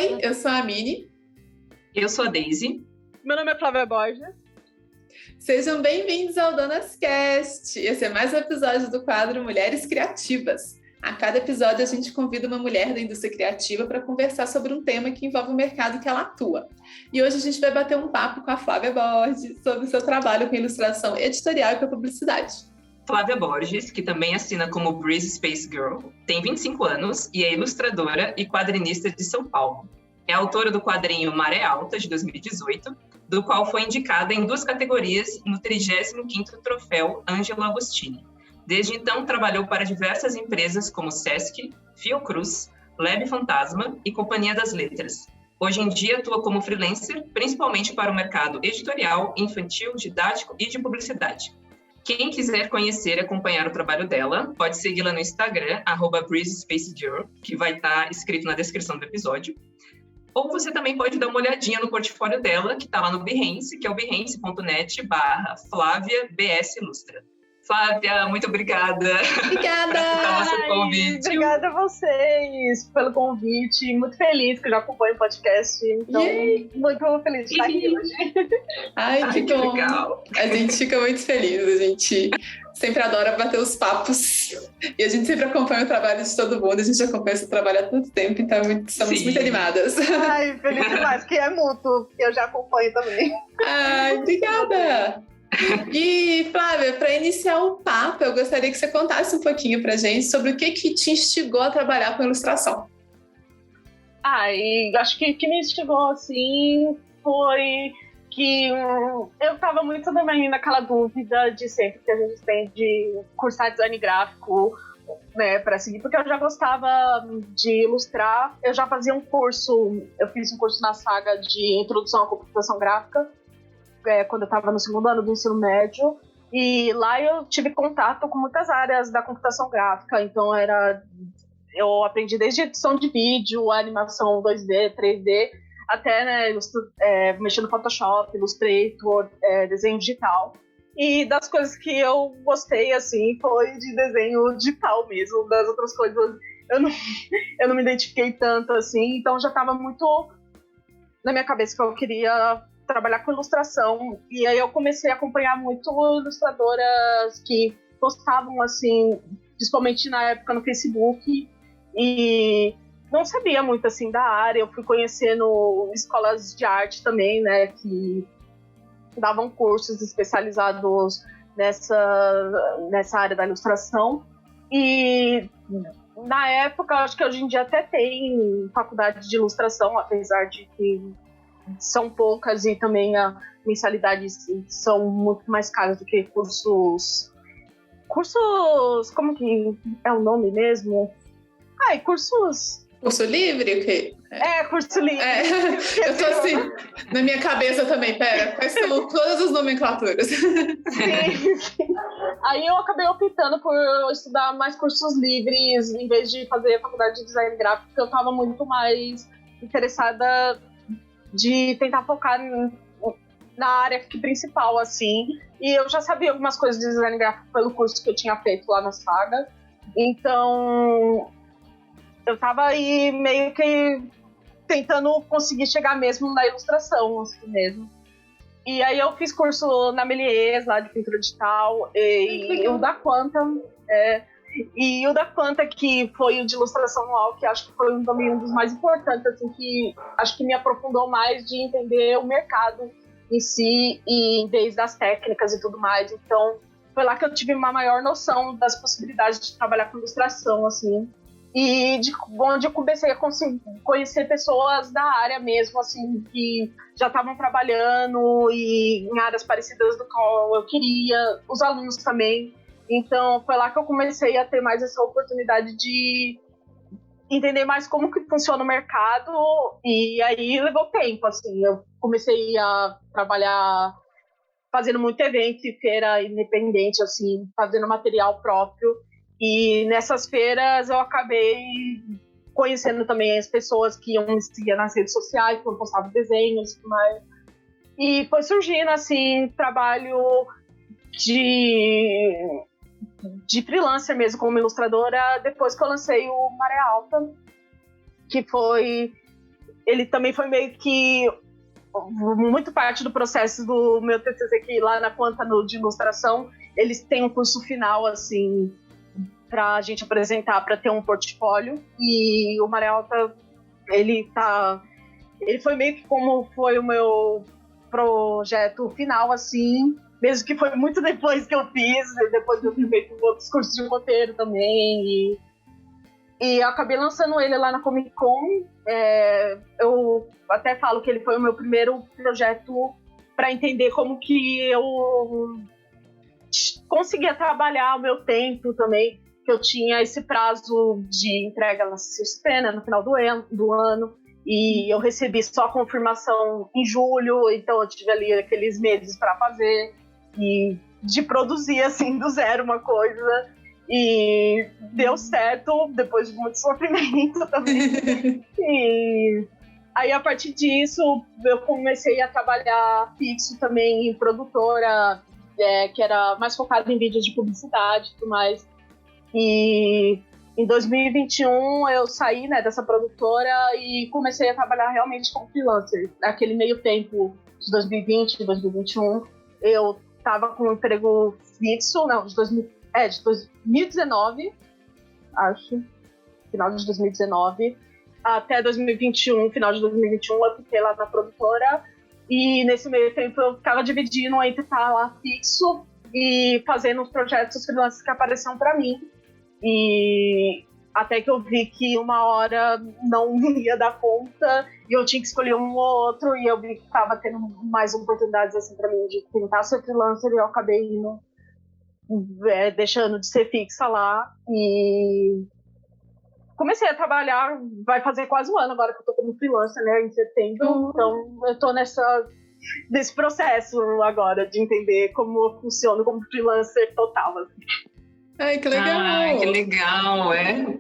Oi, eu sou a Mini. Eu sou a Daisy. Meu nome é Flávia Borges. Sejam bem-vindos ao Donas Cast. Esse é mais um episódio do quadro Mulheres Criativas. A cada episódio a gente convida uma mulher da indústria criativa para conversar sobre um tema que envolve o mercado que ela atua. E hoje a gente vai bater um papo com a Flávia Borges sobre o seu trabalho com ilustração editorial e com publicidade. Flávia Borges, que também assina como Breeze Space Girl, tem 25 anos e é ilustradora e quadrinista de São Paulo. É autora do quadrinho Maré Alta, de 2018, do qual foi indicada em 2 categorias no 35º Troféu Ângelo Agostini. Desde então, trabalhou para diversas empresas como Sesc, Fiocruz, Lab Fantasma e Companhia das Letras. Hoje em dia, atua como freelancer, principalmente para o mercado editorial, infantil, didático e de publicidade. Quem quiser conhecer e acompanhar o trabalho dela, pode segui-la no Instagram, @BreezeSpaceGirl, que vai estar escrito na descrição do episódio. Ou você também pode dar uma olhadinha no portfólio dela, que está lá no Behance, que é o behance.net/FláviaBSilustra. Flávia, muito obrigada. Obrigada! Por aceitar nosso convite. Obrigada a vocês pelo convite. Muito feliz que eu já acompanho o podcast. Então, muito feliz de estar aqui hoje. Ai, que bom. Legal. A gente fica muito feliz. A gente sempre adora bater os papos. E a gente sempre acompanha o trabalho de todo mundo. A gente acompanha esse trabalho há tanto tempo, então estamos muito animadas. Ai, feliz demais, que é mútuo. Eu já acompanho também. Ai, obrigada! E, Flávia, para iniciar o papo, eu gostaria que você contasse um pouquinho pra gente sobre o que te instigou a trabalhar com ilustração. E acho que o que me instigou, assim, foi que eu estava muito também naquela dúvida de sempre que a gente tem de cursar design gráfico, né, para seguir, porque eu já gostava de ilustrar, eu já fazia eu fiz um curso na Saga de Introdução à Computação Gráfica, quando eu estava no 2º ano do ensino médio, e lá eu tive contato com muitas áreas da computação gráfica, então eu aprendi desde edição de vídeo, animação 2D, 3D, até mexer no Photoshop, Illustrator, desenho digital. E das coisas que eu gostei, assim, foi de desenho digital mesmo. Das outras coisas eu não me identifiquei tanto, assim, então já estava muito na minha cabeça que eu queria trabalhar com ilustração, e aí eu comecei a acompanhar muito ilustradoras que postavam, assim, principalmente na época no Facebook, e não sabia muito, assim, da área. Eu fui conhecendo escolas de arte também, né, que davam cursos especializados nessa área da ilustração, e na época, acho que hoje em dia até tem faculdade de ilustração, apesar de que são poucas e também a mensalidades são muito mais caras do que cursos, como que é o nome mesmo? Curso livre? O quê? Curso livre. Eu tô assim, na minha cabeça também, quais são todas as nomenclaturas? Sim. Aí eu acabei optando por estudar mais cursos livres, em vez de fazer a faculdade de design gráfico, porque eu estava muito mais interessada de tentar focar na área principal, assim. E eu já sabia algumas coisas de design gráfico pelo curso que eu tinha feito lá na Saga. Então, eu tava aí meio que tentando conseguir chegar mesmo na ilustração, assim mesmo. E aí eu fiz curso na Méliès, lá de pintura digital, e o da Quantum, e o da Quanta, que foi o de ilustração anual, que acho que foi um dos mais importantes, assim, que acho que me aprofundou mais de entender o mercado em si, e em vez das técnicas e tudo mais. Então, foi lá que eu tive uma maior noção das possibilidades de trabalhar com ilustração, assim, e onde eu comecei a conhecer pessoas da área mesmo, assim, que já estavam trabalhando e em áreas parecidas do qual eu queria, os alunos também. Então, foi lá que eu comecei a ter mais essa oportunidade de entender mais como que funciona o mercado, e aí levou tempo, assim. Eu comecei a trabalhar fazendo muito evento e feira independente, assim, fazendo material próprio, e nessas feiras eu acabei conhecendo também as pessoas que iam me seguir nas redes sociais, que eu postava desenhos e tudo mais. E foi surgindo, assim, trabalho de freelancer mesmo, como ilustradora, depois que eu lancei o Maré Alta, que foi ele também foi meio que muito parte do processo do meu TCC, que lá na Quanta de ilustração, eles têm um curso final, assim, pra gente apresentar, para ter um portfólio, e o Maré Alta, ele foi meio que como foi o meu projeto final, assim, mesmo que foi muito depois que eu fiz, depois eu fui feito outros cursos de roteiro também, e eu acabei lançando ele lá na Comic Con. Eu até falo que ele foi o meu primeiro projeto para entender como que eu conseguia trabalhar o meu tempo também, que eu tinha esse prazo de entrega na CCXP, né, no final do ano, e eu recebi só a confirmação em julho, então eu tive ali aqueles meses para fazer e de produzir assim do zero uma coisa, e deu certo depois de muito sofrimento também. E aí a partir disso eu comecei a trabalhar fixo também em produtora, que era mais focada em vídeos de publicidade e tudo mais. E em 2021 eu saí, né, dessa produtora e comecei a trabalhar realmente como freelancer. Naquele meio tempo de 2020 e 2021, eu estava com um emprego fixo, não, de 2019, acho, final de 2019, até 2021, final de 2021, eu fiquei lá na produtora, e nesse meio tempo eu ficava dividindo entre estar lá fixo e fazendo os projetos freelancers que apareciam para mim. E até que eu vi que uma hora não ia dar conta e eu tinha que escolher um ou outro, e eu vi que estava tendo mais oportunidades assim para mim de tentar ser freelancer, e eu acabei indo, deixando de ser fixa lá, e comecei a trabalhar. Vai fazer quase um ano agora que eu tô como freelancer, né, em setembro. Então eu tô nesse processo agora de entender como eu funciono como freelancer total, assim. Ai, que legal! Ai, que legal,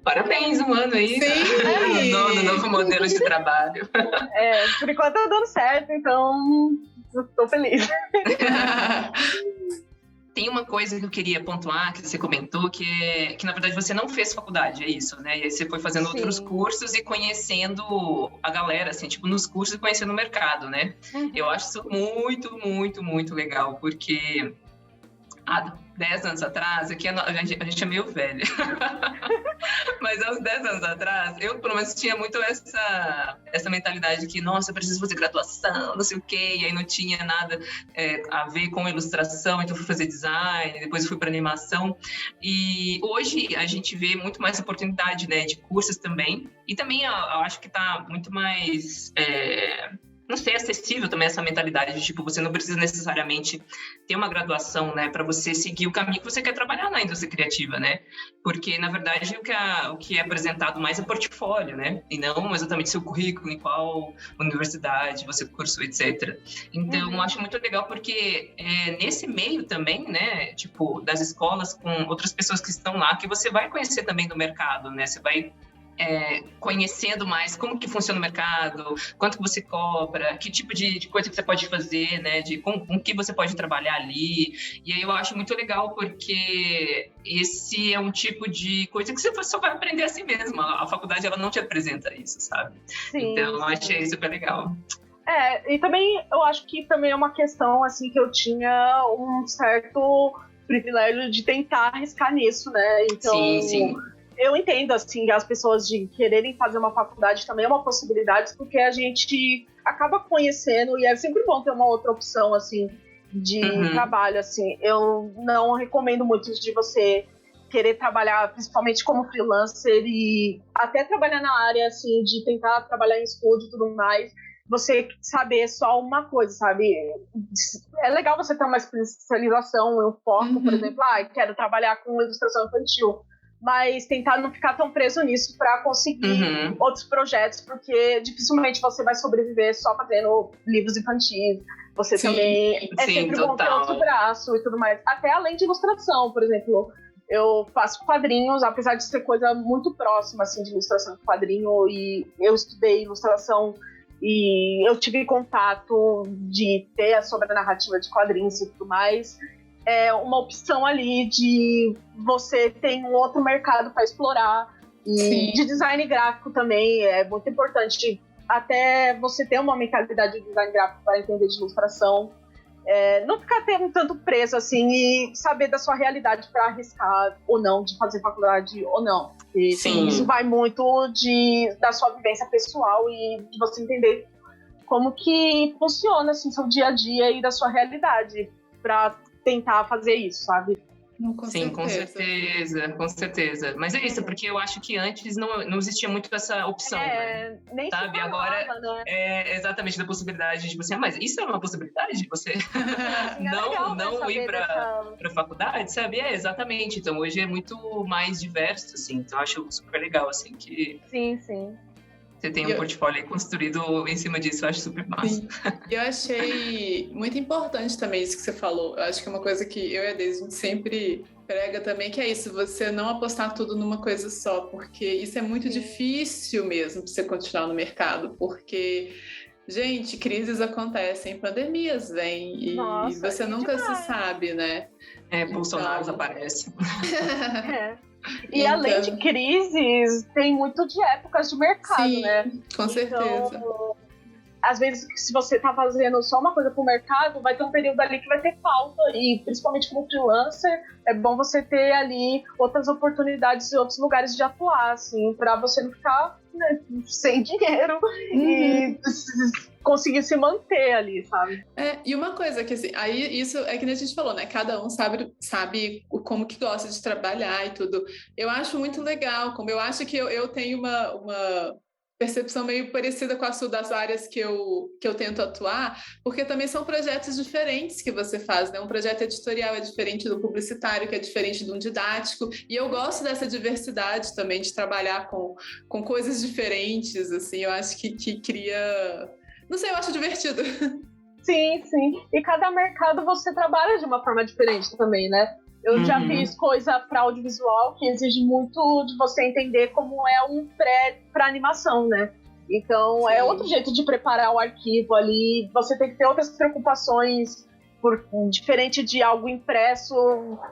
Parabéns, um ano aí. Sim! No novo modelo de trabalho. Por enquanto tá dando certo, então tô feliz. Tem uma coisa que eu queria pontuar, que você comentou, que na verdade você não fez faculdade, é isso, né? E aí você foi fazendo outros cursos e conhecendo a galera, assim, tipo, nos cursos e conhecendo o mercado, né? Eu acho isso muito, muito, muito legal, porque há 10 anos atrás, aqui a gente é meio velha, mas há uns 10 anos atrás, eu pelo menos tinha muito essa mentalidade de que, nossa, eu preciso fazer graduação, não sei o quê, e aí não tinha nada a ver com ilustração, então fui fazer design, depois fui para animação, e hoje a gente vê muito mais oportunidade, né, de cursos também, e também eu acho que está muito mais... não sei, acessível também essa mentalidade de, tipo, você não precisa necessariamente ter uma graduação, né, para você seguir o caminho que você quer trabalhar na indústria criativa, né? Porque, na verdade, o que é apresentado mais é portfólio, né? E não exatamente seu currículo, em qual universidade você cursou, etc. Então, eu acho muito legal porque nesse meio também, né, tipo, das escolas com outras pessoas que estão lá, que você vai conhecer também do mercado, né? Você vai conhecendo mais como que funciona o mercado, quanto que você cobra, que tipo de coisa que você pode fazer, né, com que você pode trabalhar ali. E aí eu acho muito legal porque esse é um tipo de coisa que você só vai aprender assim mesmo. A faculdade, ela não te apresenta isso, sabe? Sim. Então eu achei super legal. E também eu acho que também é uma questão assim que eu tinha um certo privilégio de tentar arriscar nisso, né? Então, sim. Eu entendo, assim, as pessoas de quererem fazer uma faculdade também é uma possibilidade, porque a gente acaba conhecendo, e é sempre bom ter uma outra opção, assim, de trabalho, assim. Eu não recomendo muito de você querer trabalhar, principalmente como freelancer, e até trabalhar na área, assim, de tentar trabalhar em estúdio e tudo mais, você saber só uma coisa, sabe? É legal você ter uma especialização, um foco, por exemplo, quero trabalhar com ilustração infantil, mas tentar não ficar tão preso nisso para conseguir outros projetos, porque dificilmente você vai sobreviver só fazendo livros infantis. Você também sempre bom ter outro braço e tudo mais. Até além de ilustração, por exemplo, eu faço quadrinhos, apesar de ser coisa muito próxima assim, de ilustração de quadrinho, e eu estudei ilustração e eu tive contato de ter sobre a narrativa de quadrinhos e tudo mais. É uma opção ali de você ter um outro mercado para explorar. E de design gráfico também é muito importante até você ter uma mentalidade de design gráfico para entender de ilustração. Não ficar tanto preso assim e saber da sua realidade para arriscar ou não, de fazer faculdade ou não. E isso vai muito da sua vivência pessoal e de você entender como que funciona assim, seu dia a dia e da sua realidade para tentar fazer isso, sabe? Sim, com certeza. Mas é isso, porque eu acho que antes não existia muito essa opção, né? Nem sabe? falava, agora né? É exatamente da possibilidade de você, mas isso é uma possibilidade de você não ir para faculdade, sabe? Exatamente. Então hoje é muito mais diverso, assim. Então eu acho super legal, assim, que sim. Você tem um portfólio aí construído em cima disso, eu acho super massa. Sim. Eu achei muito importante também isso que você falou. Eu acho que é uma coisa que eu e a Deise, a gente sempre prega também, que é isso, você não apostar tudo numa coisa só, porque isso é muito difícil mesmo para você continuar no mercado, porque, gente, crises acontecem, pandemias vêm, e você nunca se sabe, né? Bolsonaro aparece. E então, além de crises, tem muito de épocas de mercado, sim, né? Com certeza. Às vezes, se você tá fazendo só uma coisa pro mercado, vai ter um período ali que vai ter falta, e principalmente como freelancer, é bom você ter ali outras oportunidades e outros lugares de atuar, assim, pra você não ficar, né, sem dinheiro e conseguir se manter ali, sabe? E uma coisa que, assim, aí isso é que nem a gente falou, né? Cada um sabe como que gosta de trabalhar e tudo. Eu acho muito legal, como eu acho que eu tenho uma percepção meio parecida com a sua das áreas que eu tento atuar, porque também são projetos diferentes que você faz, né? Um projeto editorial é diferente do publicitário, que é diferente de um didático, e eu gosto dessa diversidade também, de trabalhar com coisas diferentes, assim, eu acho que cria... Não sei, eu acho divertido. Sim. E cada mercado você trabalha de uma forma diferente também, né? Eu já fiz coisa para audiovisual que exige muito de você entender como é um pré para animação, né? Então, é outro jeito de preparar o arquivo ali. Você tem que ter outras preocupações diferente de algo impresso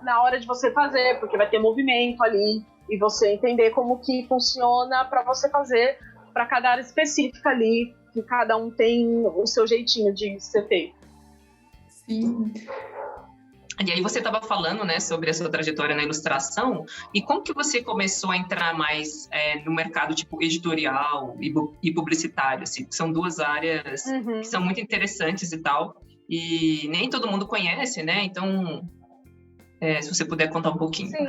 na hora de você fazer, porque vai ter movimento ali e você entender como que funciona para você fazer para cada área específica ali, que cada um tem o seu jeitinho de ser feito. Sim. E aí você estava falando, né, sobre a sua trajetória na ilustração, e como que você começou a entrar mais no mercado tipo editorial e publicitário, assim, que são duas áreas que são muito interessantes e tal, e nem todo mundo conhece, né? Então, se você puder contar um pouquinho. Sim.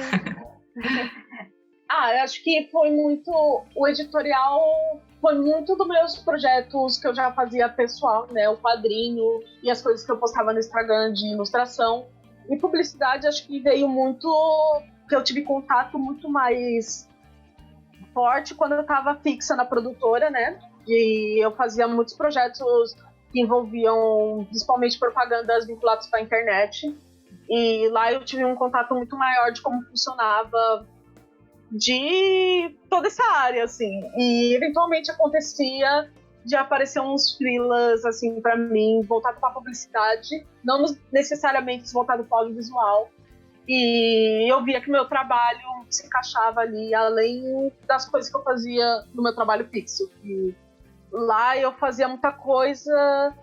Eu acho que foi muito... O editorial foi muito dos meus projetos que eu já fazia pessoal, né? O quadrinho e as coisas que eu postava no Instagram de ilustração. E publicidade, acho que veio muito... que eu tive contato muito mais forte quando eu estava fixa na produtora, né? E eu fazia muitos projetos que envolviam principalmente propagandas vinculadas para a internet. E lá eu tive um contato muito maior de como funcionava de toda essa área, assim. E eventualmente acontecia de aparecer uns freelas, assim, para mim, voltado para publicidade, não necessariamente voltado para o audiovisual. E eu via que meu trabalho se encaixava ali, além das coisas que eu fazia no meu trabalho fixo. E lá eu fazia muita coisa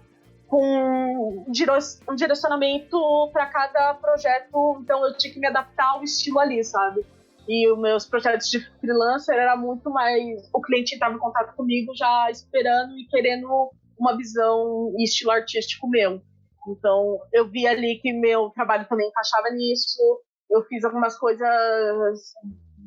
com um direcionamento para cada projeto, então eu tinha que me adaptar ao estilo ali, sabe? E os meus projetos de freelancer era muito mais... O cliente entrava em contato comigo já esperando e querendo uma visão e estilo artístico meu. Então, eu vi ali que meu trabalho também encaixava nisso. Eu fiz algumas coisas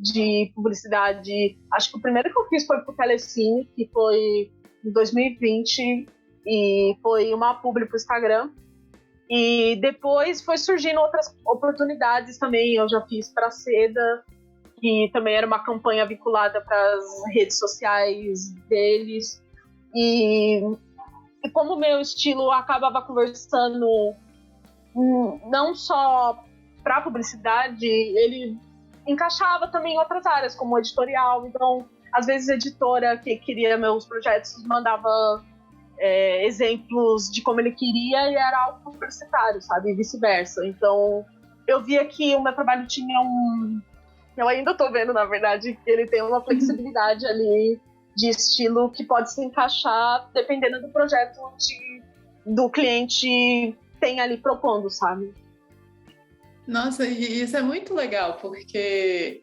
de publicidade. Acho que o primeiro que eu fiz foi pro Telecine, que foi em 2020, e foi uma publi pro Instagram. E depois foi surgindo outras oportunidades também. Eu já fiz pra Seda, que também era uma campanha vinculada para as redes sociais deles. E como o meu estilo acabava conversando não só para publicidade, ele encaixava também em outras áreas, como editorial. Então, às vezes, a editora que queria meus projetos mandava exemplos de como ele queria e era algo publicitário, sabe? E vice-versa. Então, eu via que o meu trabalho tinha eu ainda tô vendo, na verdade, que ele tem uma flexibilidade ali de estilo que pode se encaixar dependendo do projeto do cliente tem ali propondo, sabe? Nossa, e isso é muito legal, porque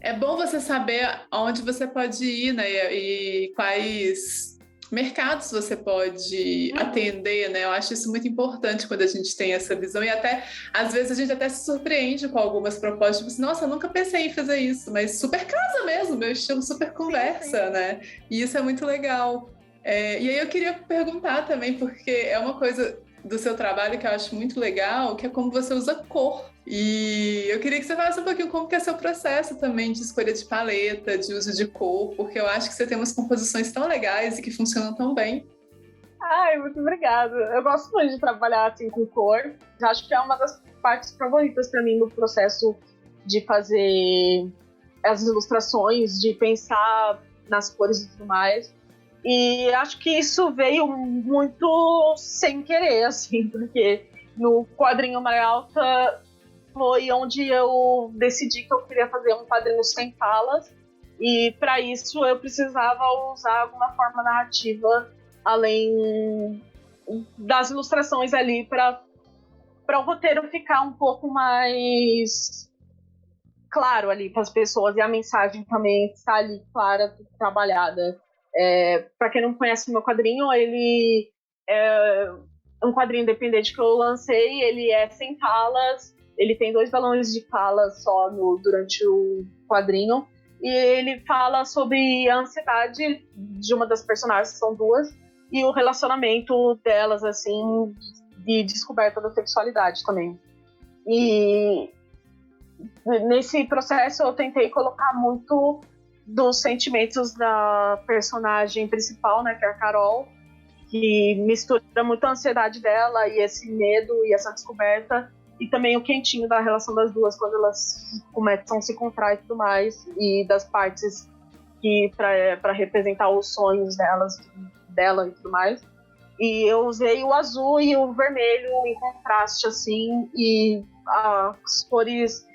é bom você saber onde você pode ir, né? E quais mercados você pode atender, né? Eu acho isso muito importante quando a gente tem essa visão. E até, às vezes, a gente até se surpreende com algumas propostas. Tipo assim, nossa, eu nunca pensei em fazer isso, mas super casa mesmo, meu estilo super conversa, sim. Né? E isso é muito legal. E aí eu queria perguntar também, porque é uma coisa do seu trabalho que eu acho muito legal, que é como você usa cor. E eu queria que você falasse um pouquinho como que é seu processo também de escolha de paleta, de uso de cor, porque eu acho que você tem umas composições tão legais e que funcionam tão bem. Ai, muito obrigada. Eu gosto muito de trabalhar assim com cor. Acho que é uma das partes favoritas para mim no processo de fazer as ilustrações, de pensar nas cores e tudo mais. E acho que isso veio muito sem querer, assim, porque no quadrinho Maré Alta foi onde eu decidi que eu queria fazer um quadrinho sem falas, e para isso eu precisava usar alguma forma narrativa além das ilustrações ali para o roteiro ficar um pouco mais claro ali para as pessoas e a mensagem também estar ali clara, trabalhada. Para quem não conhece o meu quadrinho, ele é um quadrinho independente que eu lancei, ele é sem falas, ele tem 2 balões de fala só durante o quadrinho, e ele fala sobre a ansiedade de uma das personagens, são 2, e o relacionamento delas, assim, de descoberta da sexualidade também. E nesse processo eu tentei colocar muito dos sentimentos da personagem principal, né, que é a Carol, que mistura muito a ansiedade dela e esse medo e essa descoberta, e também o quentinho da relação das duas quando elas começam a se encontrar e tudo mais, e das partes que para representar os sonhos dela e tudo mais. E eu usei o azul e o vermelho em contraste, assim, e as cores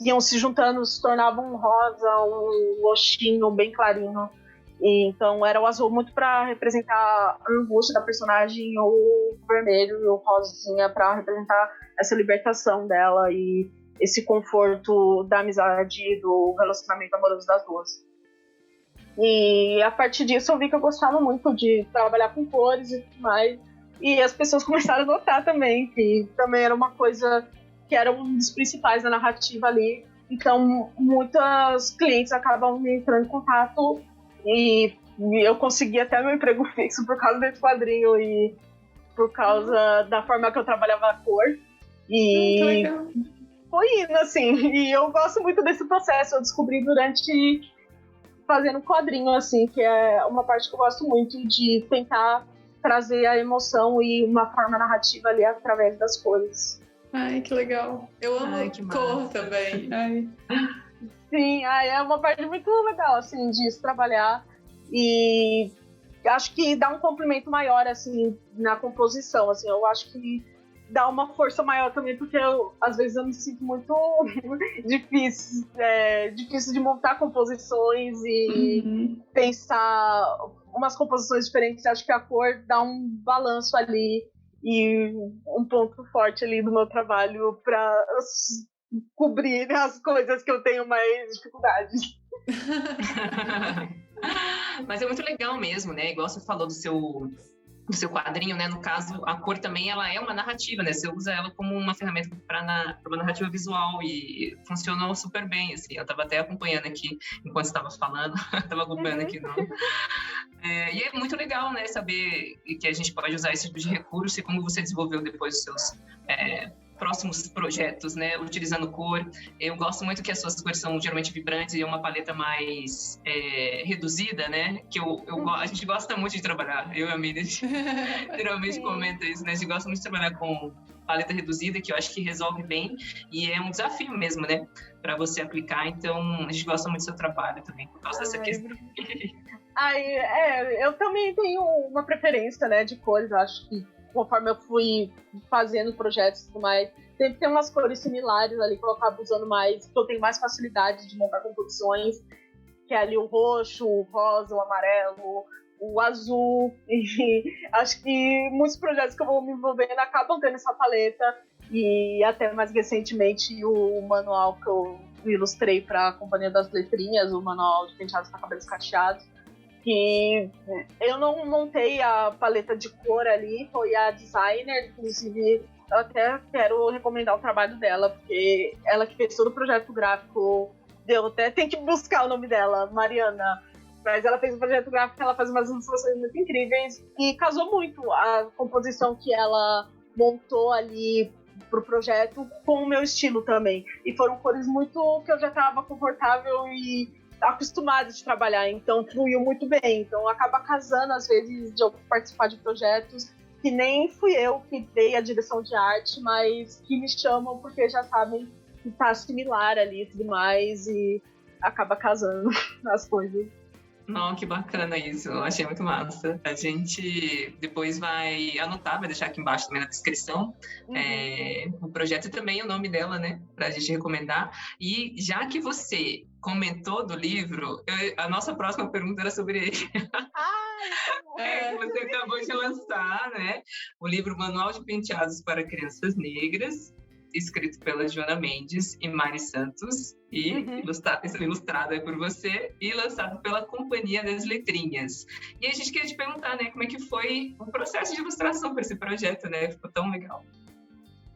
iam se juntando, se tornavam um rosa, um roxinho bem clarinho. E então era o azul muito para representar a angústia da personagem, o vermelho e o rosinha para representar essa libertação dela e esse conforto da amizade e do relacionamento amoroso das duas. E a partir disso eu vi que eu gostava muito de trabalhar com cores e tudo mais. E as pessoas começaram a notar também, que também era uma coisa que era um dos principais da narrativa ali. Então, muitas clientes acabam entrando em contato e eu consegui até meu emprego fixo por causa desse quadrinho e por causa da forma que eu trabalhava a cor. E foi indo, assim. E eu gosto muito desse processo. Eu descobri durante fazendo um quadrinho, assim, que é uma parte que eu gosto muito de tentar trazer a emoção e uma forma narrativa ali através das cores. Ai, que legal. Eu amo cor também. Ai. Sim, é uma parte muito legal, assim, de se trabalhar. E acho que dá um complemento maior, assim, na composição. Assim, eu acho que dá uma força maior também, porque às vezes eu me sinto muito difícil de montar composições e pensar umas composições diferentes. Acho que a cor dá um balanço ali e um ponto forte ali do meu trabalho para cobrir as coisas que eu tenho mais dificuldade. Mas é muito legal mesmo, né? Igual você falou do seu quadrinho, né? No caso, a cor também ela é uma narrativa, né? Você usa ela como uma ferramenta para uma narrativa visual e funcionou super bem, assim. Eu estava até acompanhando aqui enquanto estava falando, estava acompanhando aqui no... e é muito legal, né? Saber que a gente pode usar esse tipo de recurso e como você desenvolveu depois os seus próximos projetos, né? Utilizando cor. Eu gosto muito que as suas cores são geralmente vibrantes e é uma paleta mais reduzida, né? Que a gente gosta muito de trabalhar. Eu e a Miriam geralmente comenta isso, né? A gente gosta muito de trabalhar com paleta reduzida, que eu acho que resolve bem e é um desafio mesmo, né? Para você aplicar. Então, a gente gosta muito do seu trabalho também por causa dessa questão. Eu também tenho uma preferência, né, de cores. Eu acho que conforme eu fui fazendo projetos e tudo mais, sempre tem umas cores similares ali que eu acabo usando mais, que eu tenho mais facilidade de montar composições, que é ali o roxo, o rosa, o amarelo, o azul, e acho que muitos projetos que eu vou me envolvendo acabam tendo essa paleta, e até mais recentemente o manual que eu ilustrei para a Companhia das Letrinhas, o manual de penteados para cabelos cacheados, que eu não montei a paleta de cor ali, foi a designer, inclusive eu até quero recomendar o trabalho dela, porque ela que fez todo o projeto gráfico, tem que buscar o nome dela, Mariana, mas ela fez um projeto gráfico, ela faz umas ilustrações muito incríveis e casou muito a composição que ela montou ali pro projeto com o meu estilo também. E foram cores muito que eu já estava confortável e acostumada de trabalhar, então fluiu muito bem. Então acaba casando, às vezes, de eu participar de projetos que nem fui eu que dei a direção de arte, mas que me chamam porque já sabem que tá similar ali e tudo mais, e acaba casando as coisas. Não, que bacana isso, eu achei muito massa. A gente depois vai anotar, vai deixar aqui embaixo também na descrição o projeto e também o nome dela, né, pra gente recomendar. E já que você comentou do livro, a nossa próxima pergunta era sobre ele. Você acabou de lançar, né, o livro Manual de Penteados para Crianças Negras, escrito pela Joana Mendes e Mari Santos, e ilustrado por você, e lançado pela Companhia das Letrinhas. E a gente queria te perguntar, né, como é que foi o processo de ilustração para esse projeto, né? Ficou tão legal.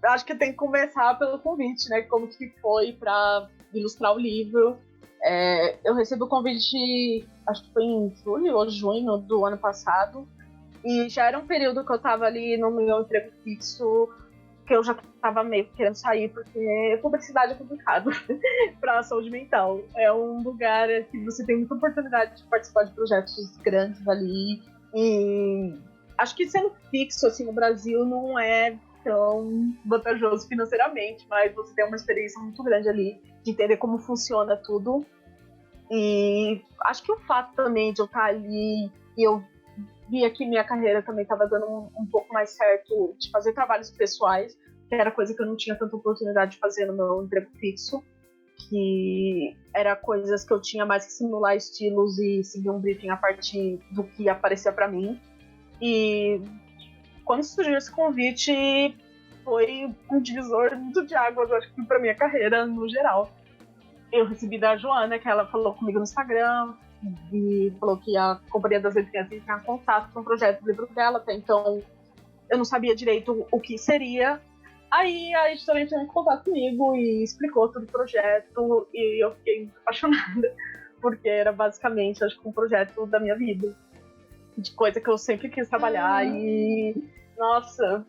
Acho que tem que começar pelo convite, né? Como que foi para ilustrar o livro. Eu recebi o convite, acho que foi em julho ou junho do ano passado, e já era um período que eu estava ali no meu emprego fixo, que eu já estava meio querendo sair, porque publicidade é complicado para a saúde mental. É um lugar que você tem muita oportunidade de participar de projetos grandes ali, e acho que sendo fixo assim no Brasil não é tão vantajoso financeiramente, mas você tem uma experiência muito grande ali de entender como funciona tudo. E acho que o fato também de eu estar ali e eu via que minha carreira também estava dando um pouco mais certo de fazer trabalhos pessoais, que era coisa que eu não tinha tanta oportunidade de fazer no meu emprego fixo, que era coisas que eu tinha mais que simular estilos e seguir um briefing a partir do que aparecia para mim. E quando surgiu esse convite, foi um divisor muito de águas, acho que para minha carreira no geral. Eu recebi da Joana, que ela falou comigo no Instagram, e falou que a Companhia das Letrinhas ia entrar em contato com o projeto do livro dela, até então eu não sabia direito o que seria. Aí a editora entrou em contato comigo e explicou todo o projeto, e eu fiquei muito apaixonada, porque era basicamente, acho que um projeto da minha vida, de coisa que eu sempre quis trabalhar, e nossa...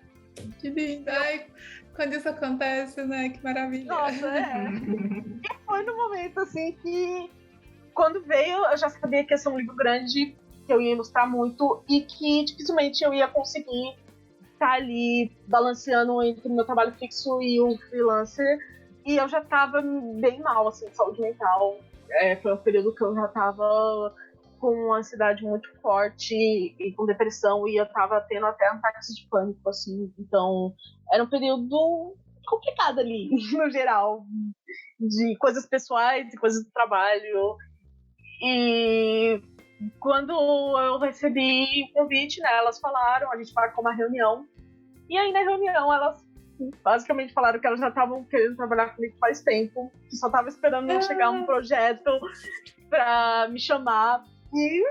Que lindo! Ai, quando isso acontece, né? Que maravilha! Nossa, E foi no momento, assim, que quando veio, eu já sabia que ia ser um livro grande, que eu ia ilustrar muito, e que dificilmente eu ia conseguir estar ali balanceando entre o meu trabalho fixo e o freelancer. E eu já estava bem mal, assim, de saúde mental. Foi um período que eu já estava com uma ansiedade muito forte e com depressão, e eu estava tendo até ataques de pânico, assim. Então, era um período complicado ali, no geral, de coisas pessoais e coisas do trabalho. E quando eu recebi o convite, né, elas falaram, a gente marcou uma reunião, e aí na reunião elas basicamente falaram que elas já estavam querendo trabalhar comigo faz tempo, que só estava esperando chegar um projeto para me chamar, e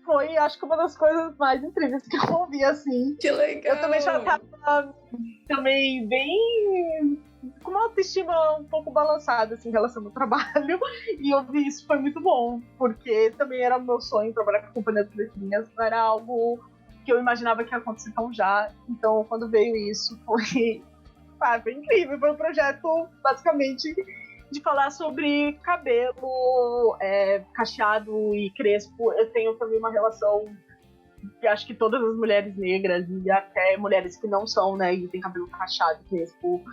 foi, acho que uma das coisas mais incríveis que eu ouvi, assim. Que legal! Eu também já estava também bem... com uma autoestima um pouco balançada, assim, em relação ao trabalho, e ouvir isso foi muito bom, porque também era o meu sonho trabalhar com a Companhia das Letrinhas, não era algo que eu imaginava que ia acontecer tão já, então quando veio isso foi incrível, foi um projeto basicamente de falar sobre cabelo cacheado e crespo. Eu tenho também uma relação que acho que todas as mulheres negras e até mulheres que não são, né, e tem cabelo cacheado e crespo,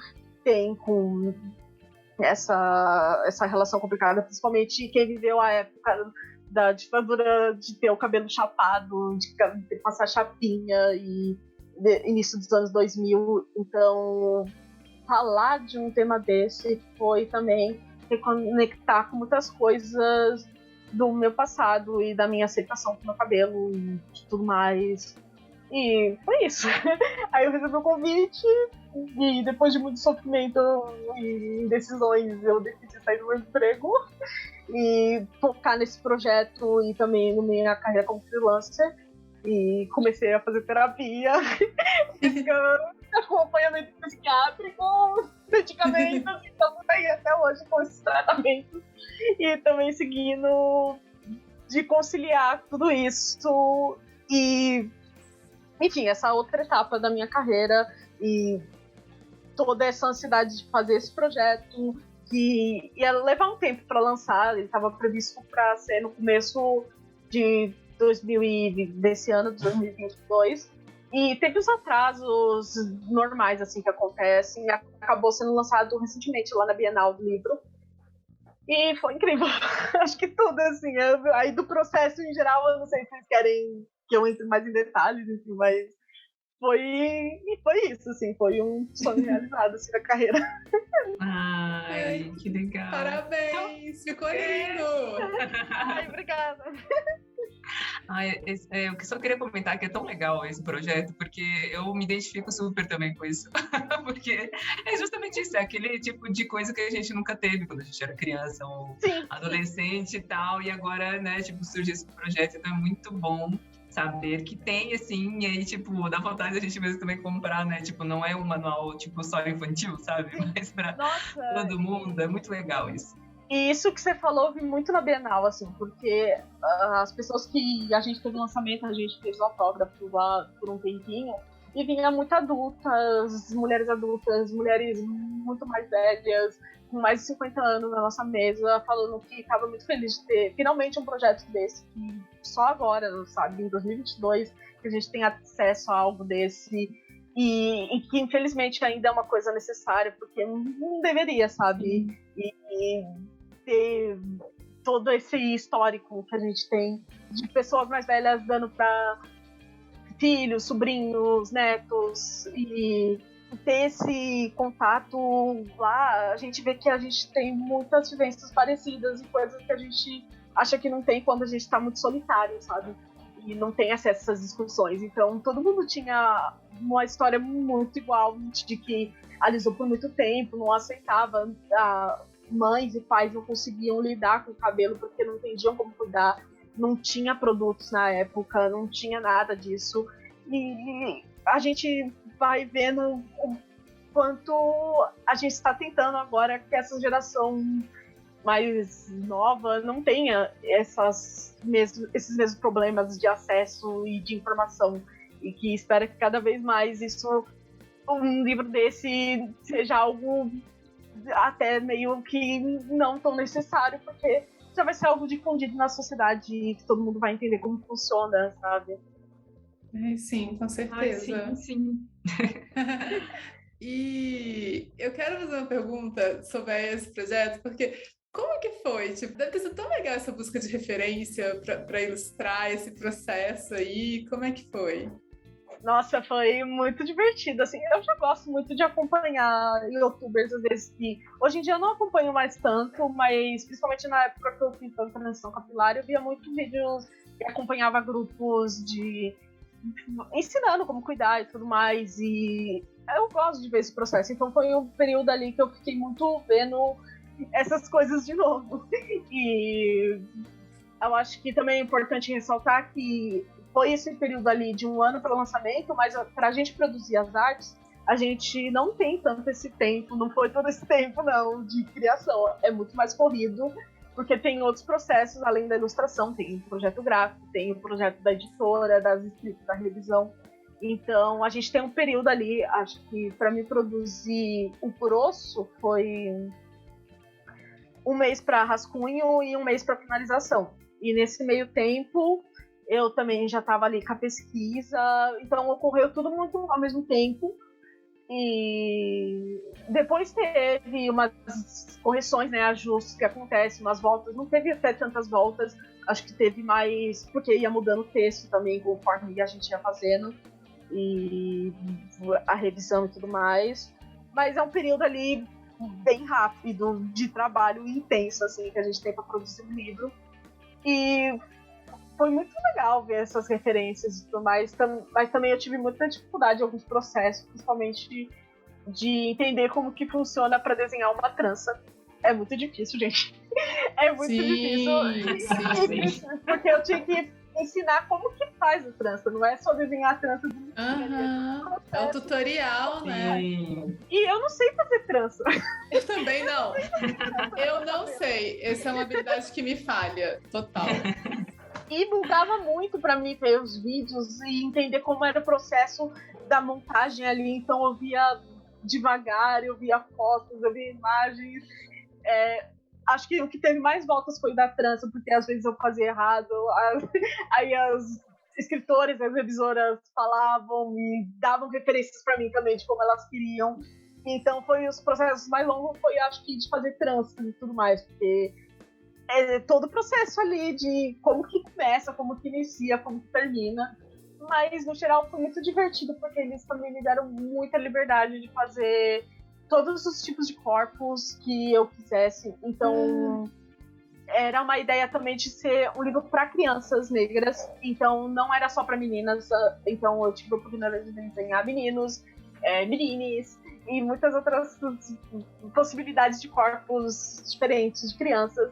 tem com essa relação complicada, principalmente quem viveu a época da ditadura, de ter o cabelo chapado, de passar chapinha, e início dos anos 2000. Então, falar de um tema desse foi também reconectar com muitas coisas do meu passado e da minha aceitação com o meu cabelo e tudo mais. E foi isso. Aí eu recebi o convite e depois de muito sofrimento e indecisões eu decidi sair do meu emprego e focar nesse projeto e também na minha carreira como freelancer. E comecei a fazer terapia, acompanhamento psiquiátrico, medicamentos, então aí até hoje com esses tratamentos. E também seguindo de conciliar tudo isso e, enfim, essa outra etapa da minha carreira e toda essa ansiedade de fazer esse projeto que ia levar um tempo para lançar. Ele estava previsto para ser no começo de 2020, desse ano, de 2022, e teve os atrasos normais assim que acontecem, e acabou sendo lançado recentemente lá na Bienal do Livro, e foi incrível. Acho que tudo assim, aí do processo em geral, eu não sei se vocês querem que eu entre mais em detalhes, enfim, mas foi isso, assim, foi um sonho realizado assim, na carreira. Ai, que legal. Parabéns, ficou lindo! Ai, obrigada. Eu só queria comentar que é tão legal esse projeto, porque eu me identifico super também com isso. Porque é justamente isso, é aquele tipo de coisa que a gente nunca teve quando a gente era criança ou adolescente e tal, e agora, né, tipo, surge esse projeto, então é muito bom saber que tem, assim, e aí, tipo, dá vontade a gente mesmo também comprar, né, tipo, não é um manual, tipo, só infantil, sabe, mas pra todo mundo, é muito legal isso. E isso que você falou vi muito na Bienal, assim, porque as pessoas que a gente teve no lançamento, a gente fez o autógrafo lá por um tempinho, e vinha muito adultas, mulheres muito mais velhas, com mais de 50 anos na nossa mesa, falando que estava muito feliz de ter finalmente um projeto desse, que só agora, sabe, em 2022, que a gente tem acesso a algo desse, e que infelizmente ainda é uma coisa necessária, porque não deveria, sabe? E ter todo esse histórico que a gente tem de pessoas mais velhas dando para filhos, sobrinhos, netos, e ter esse contato lá, a gente vê que a gente tem muitas vivências parecidas e coisas que a gente acha que não tem quando a gente está muito solitário, sabe? E não tem acesso a essas discussões. Então, todo mundo tinha uma história muito igual, de que alisou por muito tempo, não aceitava, mães e pais não conseguiam lidar com o cabelo porque não entendiam como cuidar, não tinha produtos na época, não tinha nada disso. E a gente vai vendo o quanto a gente está tentando agora que essa geração mais nova não tenha esses mesmos problemas de acesso e de informação, e que espera que cada vez mais um livro desse seja algo até meio que não tão necessário, porque já vai ser algo difundido na sociedade e que todo mundo vai entender como funciona, sabe? Sim, com certeza. Ai, sim. E eu quero fazer uma pergunta sobre esse projeto, porque como que foi? Tipo, deve ter sido tão legal essa busca de referência para ilustrar esse processo aí. Como é que foi? Nossa, foi muito divertido, assim, eu já gosto muito de acompanhar youtubers, às vezes, que hoje em dia eu não acompanho mais tanto, mas principalmente na época que eu fiz a transição capilar, eu via muitos vídeos e acompanhava grupos ensinando como cuidar e tudo mais, e eu gosto de ver esse processo, então foi um período ali que eu fiquei muito vendo essas coisas de novo, e eu acho que também é importante ressaltar que foi esse período ali de um ano para o lançamento, mas para a gente produzir as artes, a gente não tem tanto esse tempo, não foi todo esse tempo, não, de criação. É muito mais corrido, porque tem outros processos além da ilustração, tem o projeto gráfico, tem o projeto da editora, das escritas, da revisão. Então, a gente tem um período ali, acho que para mim produzir o grosso foi um mês para rascunho e um mês para finalização. E nesse meio tempo, eu também já estava ali com a pesquisa, então ocorreu tudo muito ao mesmo tempo. E depois teve umas correções, né, ajustes que acontecem, umas voltas, não teve até tantas voltas, acho que teve mais, porque ia mudando o texto também conforme a gente ia fazendo, e a revisão e tudo mais. Mas é um período ali bem rápido de trabalho intenso, assim, que a gente tem para produzir um livro. E foi muito legal ver essas referências e tudo mais, mas também eu tive muita dificuldade em alguns processos, principalmente de entender como que funciona para desenhar uma trança. É muito difícil, gente. É muito difícil. Sim. Porque eu tinha que ensinar como que faz a trança, não é só desenhar a trança do É um tutorial, né? E eu não sei fazer trança. Eu também não. Eu não sei. Essa é uma habilidade que me falha, total. E bugava muito para mim ver os vídeos e entender como era o processo da montagem ali. Então eu via devagar, eu via fotos, eu via imagens. Acho que o que teve mais voltas foi o da trança, porque às vezes eu fazia errado. Aí os escritores, as revisoras falavam e davam referências para mim também de como elas queriam. Então foi os processos mais longos, foi acho que de fazer trança e tudo mais, porque é todo o processo ali de como que começa, como que inicia, como que termina. Mas no geral foi muito divertido, porque eles também me deram muita liberdade de fazer todos os tipos de corpos que eu quisesse. Então, era uma ideia também de ser um livro para crianças negras. Então, não era só para meninas. Então, eu tive a oportunidade de desenhar meninos, meninas e muitas outras possibilidades de corpos diferentes de crianças.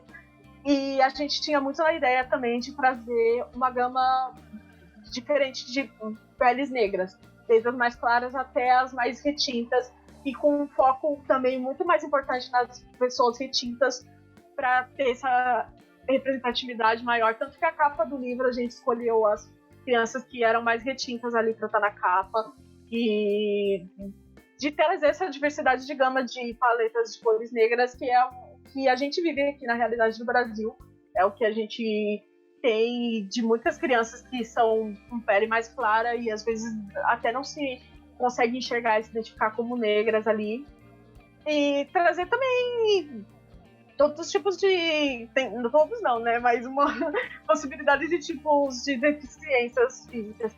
E a gente tinha muito a ideia também de trazer uma gama diferente de peles negras, desde as mais claras até as mais retintas, e com um foco também muito mais importante nas pessoas retintas para ter essa representatividade maior. Tanto que a capa do livro a gente escolheu as crianças que eram mais retintas ali para estar na capa, e de trazer essa diversidade de gama de paletas de cores negras, que é o que a gente vive aqui na realidade do Brasil, é o que a gente tem de muitas crianças que são com pele mais clara e às vezes até não se consegue enxergar e se identificar como negras ali. E trazer também todos os tipos de... todos não, né? Mas uma possibilidade de tipos de deficiências físicas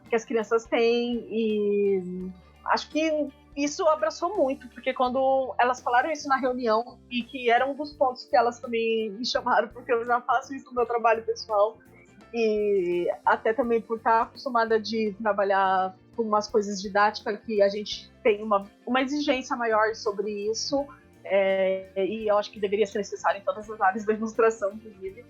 que as crianças têm. E acho que isso abraçou muito, porque quando elas falaram isso na reunião, e que era um dos pontos que elas também me chamaram, porque eu já faço isso no meu trabalho pessoal, e até também por estar acostumada de trabalhar com umas coisas didáticas, que a gente tem uma exigência maior sobre isso, e eu acho que deveria ser necessário em todas as áreas da ilustração, inclusive.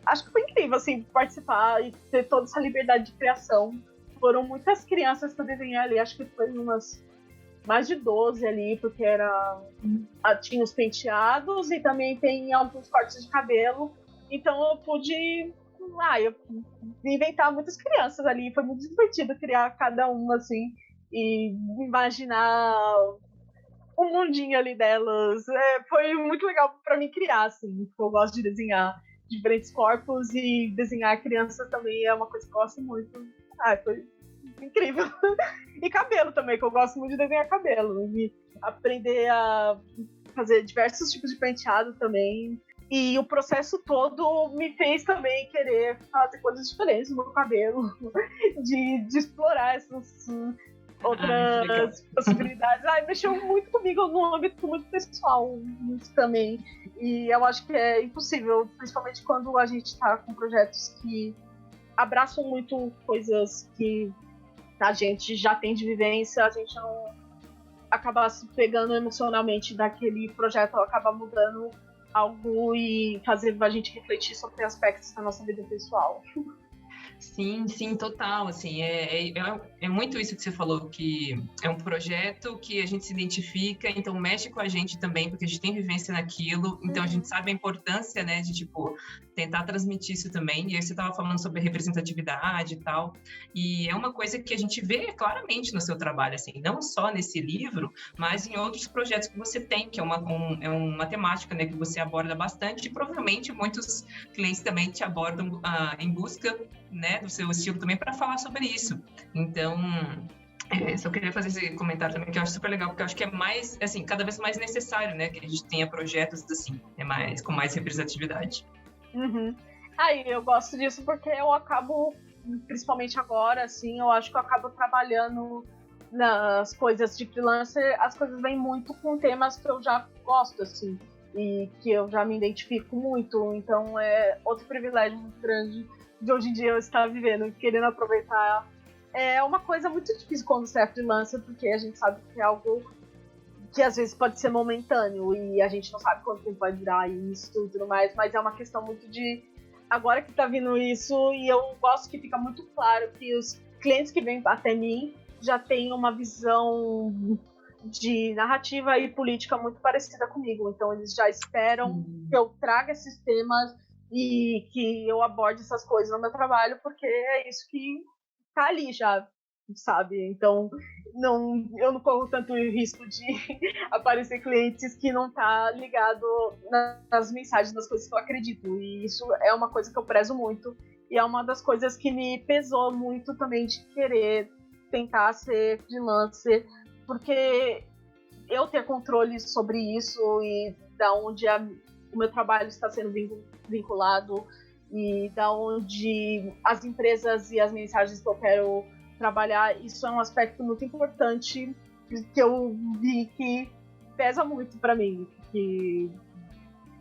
Acho que foi incrível, assim, participar e ter toda essa liberdade de criação. Foram muitas crianças que eu desenhei ali, acho que foi umas mais de 12 ali, porque tinha os penteados e também tem alguns cortes de cabelo. Então eu pude inventar muitas crianças ali, foi muito divertido criar cada uma, assim, e imaginar o mundinho ali delas. Foi muito legal para mim criar, assim, porque eu gosto de desenhar diferentes corpos, e desenhar crianças também é uma coisa que eu gosto muito. Foi incrível. E cabelo também, que eu gosto muito de desenhar cabelo. E aprender a fazer diversos tipos de penteado também. E o processo todo me fez também querer fazer coisas diferentes no meu cabelo. De explorar essas outras possibilidades. Mexeu muito comigo no âmbito muito pessoal isso também. E eu acho que é impossível, principalmente quando a gente está com projetos que abraçam muito coisas que a gente já tem de vivência, a gente não acaba se pegando emocionalmente daquele projeto, acaba mudando algo e fazendo a gente refletir sobre aspectos da nossa vida pessoal. Sim, total, assim, é muito isso que você falou, que é um projeto que a gente se identifica, então mexe com a gente também, porque a gente tem vivência naquilo, então a gente sabe a importância, né, de, tipo, tentar transmitir isso também, e aí você estava falando sobre representatividade e tal, e é uma coisa que a gente vê claramente no seu trabalho, assim, não só nesse livro, mas em outros projetos que você tem, que é uma temática, né, que você aborda bastante, e provavelmente muitos clientes também te abordam em busca, né, do seu estilo também, para falar sobre isso. Então, só queria fazer esse comentário também, que eu acho super legal, porque eu acho que é mais, assim, cada vez mais necessário, né, que a gente tenha projetos assim, com mais representatividade. Eu gosto disso porque eu acabo, principalmente agora, assim, eu acho que eu acabo trabalhando nas coisas de freelancer, as coisas vêm muito com temas que eu já gosto, assim, e que eu já me identifico muito. Então é outro privilégio muito grande de hoje em dia eu estar vivendo, querendo aproveitar. É uma coisa muito difícil quando você é freelancer, porque a gente sabe que é algo que às vezes pode ser momentâneo e a gente não sabe quanto tempo vai durar isso e tudo mais, mas é uma questão muito de agora que tá vindo isso, e eu gosto que fica muito claro que os clientes que vêm até mim já têm uma visão de narrativa e política muito parecida comigo, então eles já esperam que eu traga esses temas e que eu aborde essas coisas no meu trabalho, porque é isso que tá ali já, sabe? Então eu não corro tanto risco de aparecer clientes que não tá ligado nas mensagens, das coisas que eu acredito, e isso é uma coisa que eu prezo muito, e é uma das coisas que me pesou muito também de querer tentar ser freelancer, porque eu ter controle sobre isso e da onde o meu trabalho está sendo vinculado e da onde as empresas e as mensagens que eu quero trabalhar, isso é um aspecto muito importante que eu vi que pesa muito para mim, que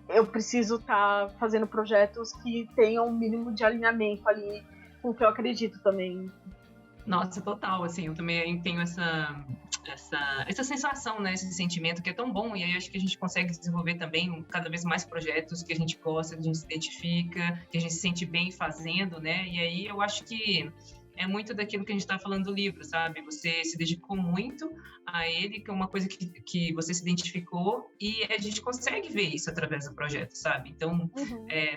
eu preciso estar fazendo projetos que tenham um mínimo de alinhamento ali com o que eu acredito também. Nossa, total, assim, eu também tenho essa sensação, né, esse sentimento que é tão bom, e aí acho que a gente consegue desenvolver também cada vez mais projetos que a gente gosta, que a gente se identifica, que a gente se sente bem fazendo, né, e aí eu acho que é muito daquilo que a gente está falando do livro, sabe? Você se dedicou muito a ele, que é uma coisa que você se identificou, e a gente consegue ver isso através do projeto, sabe? Então,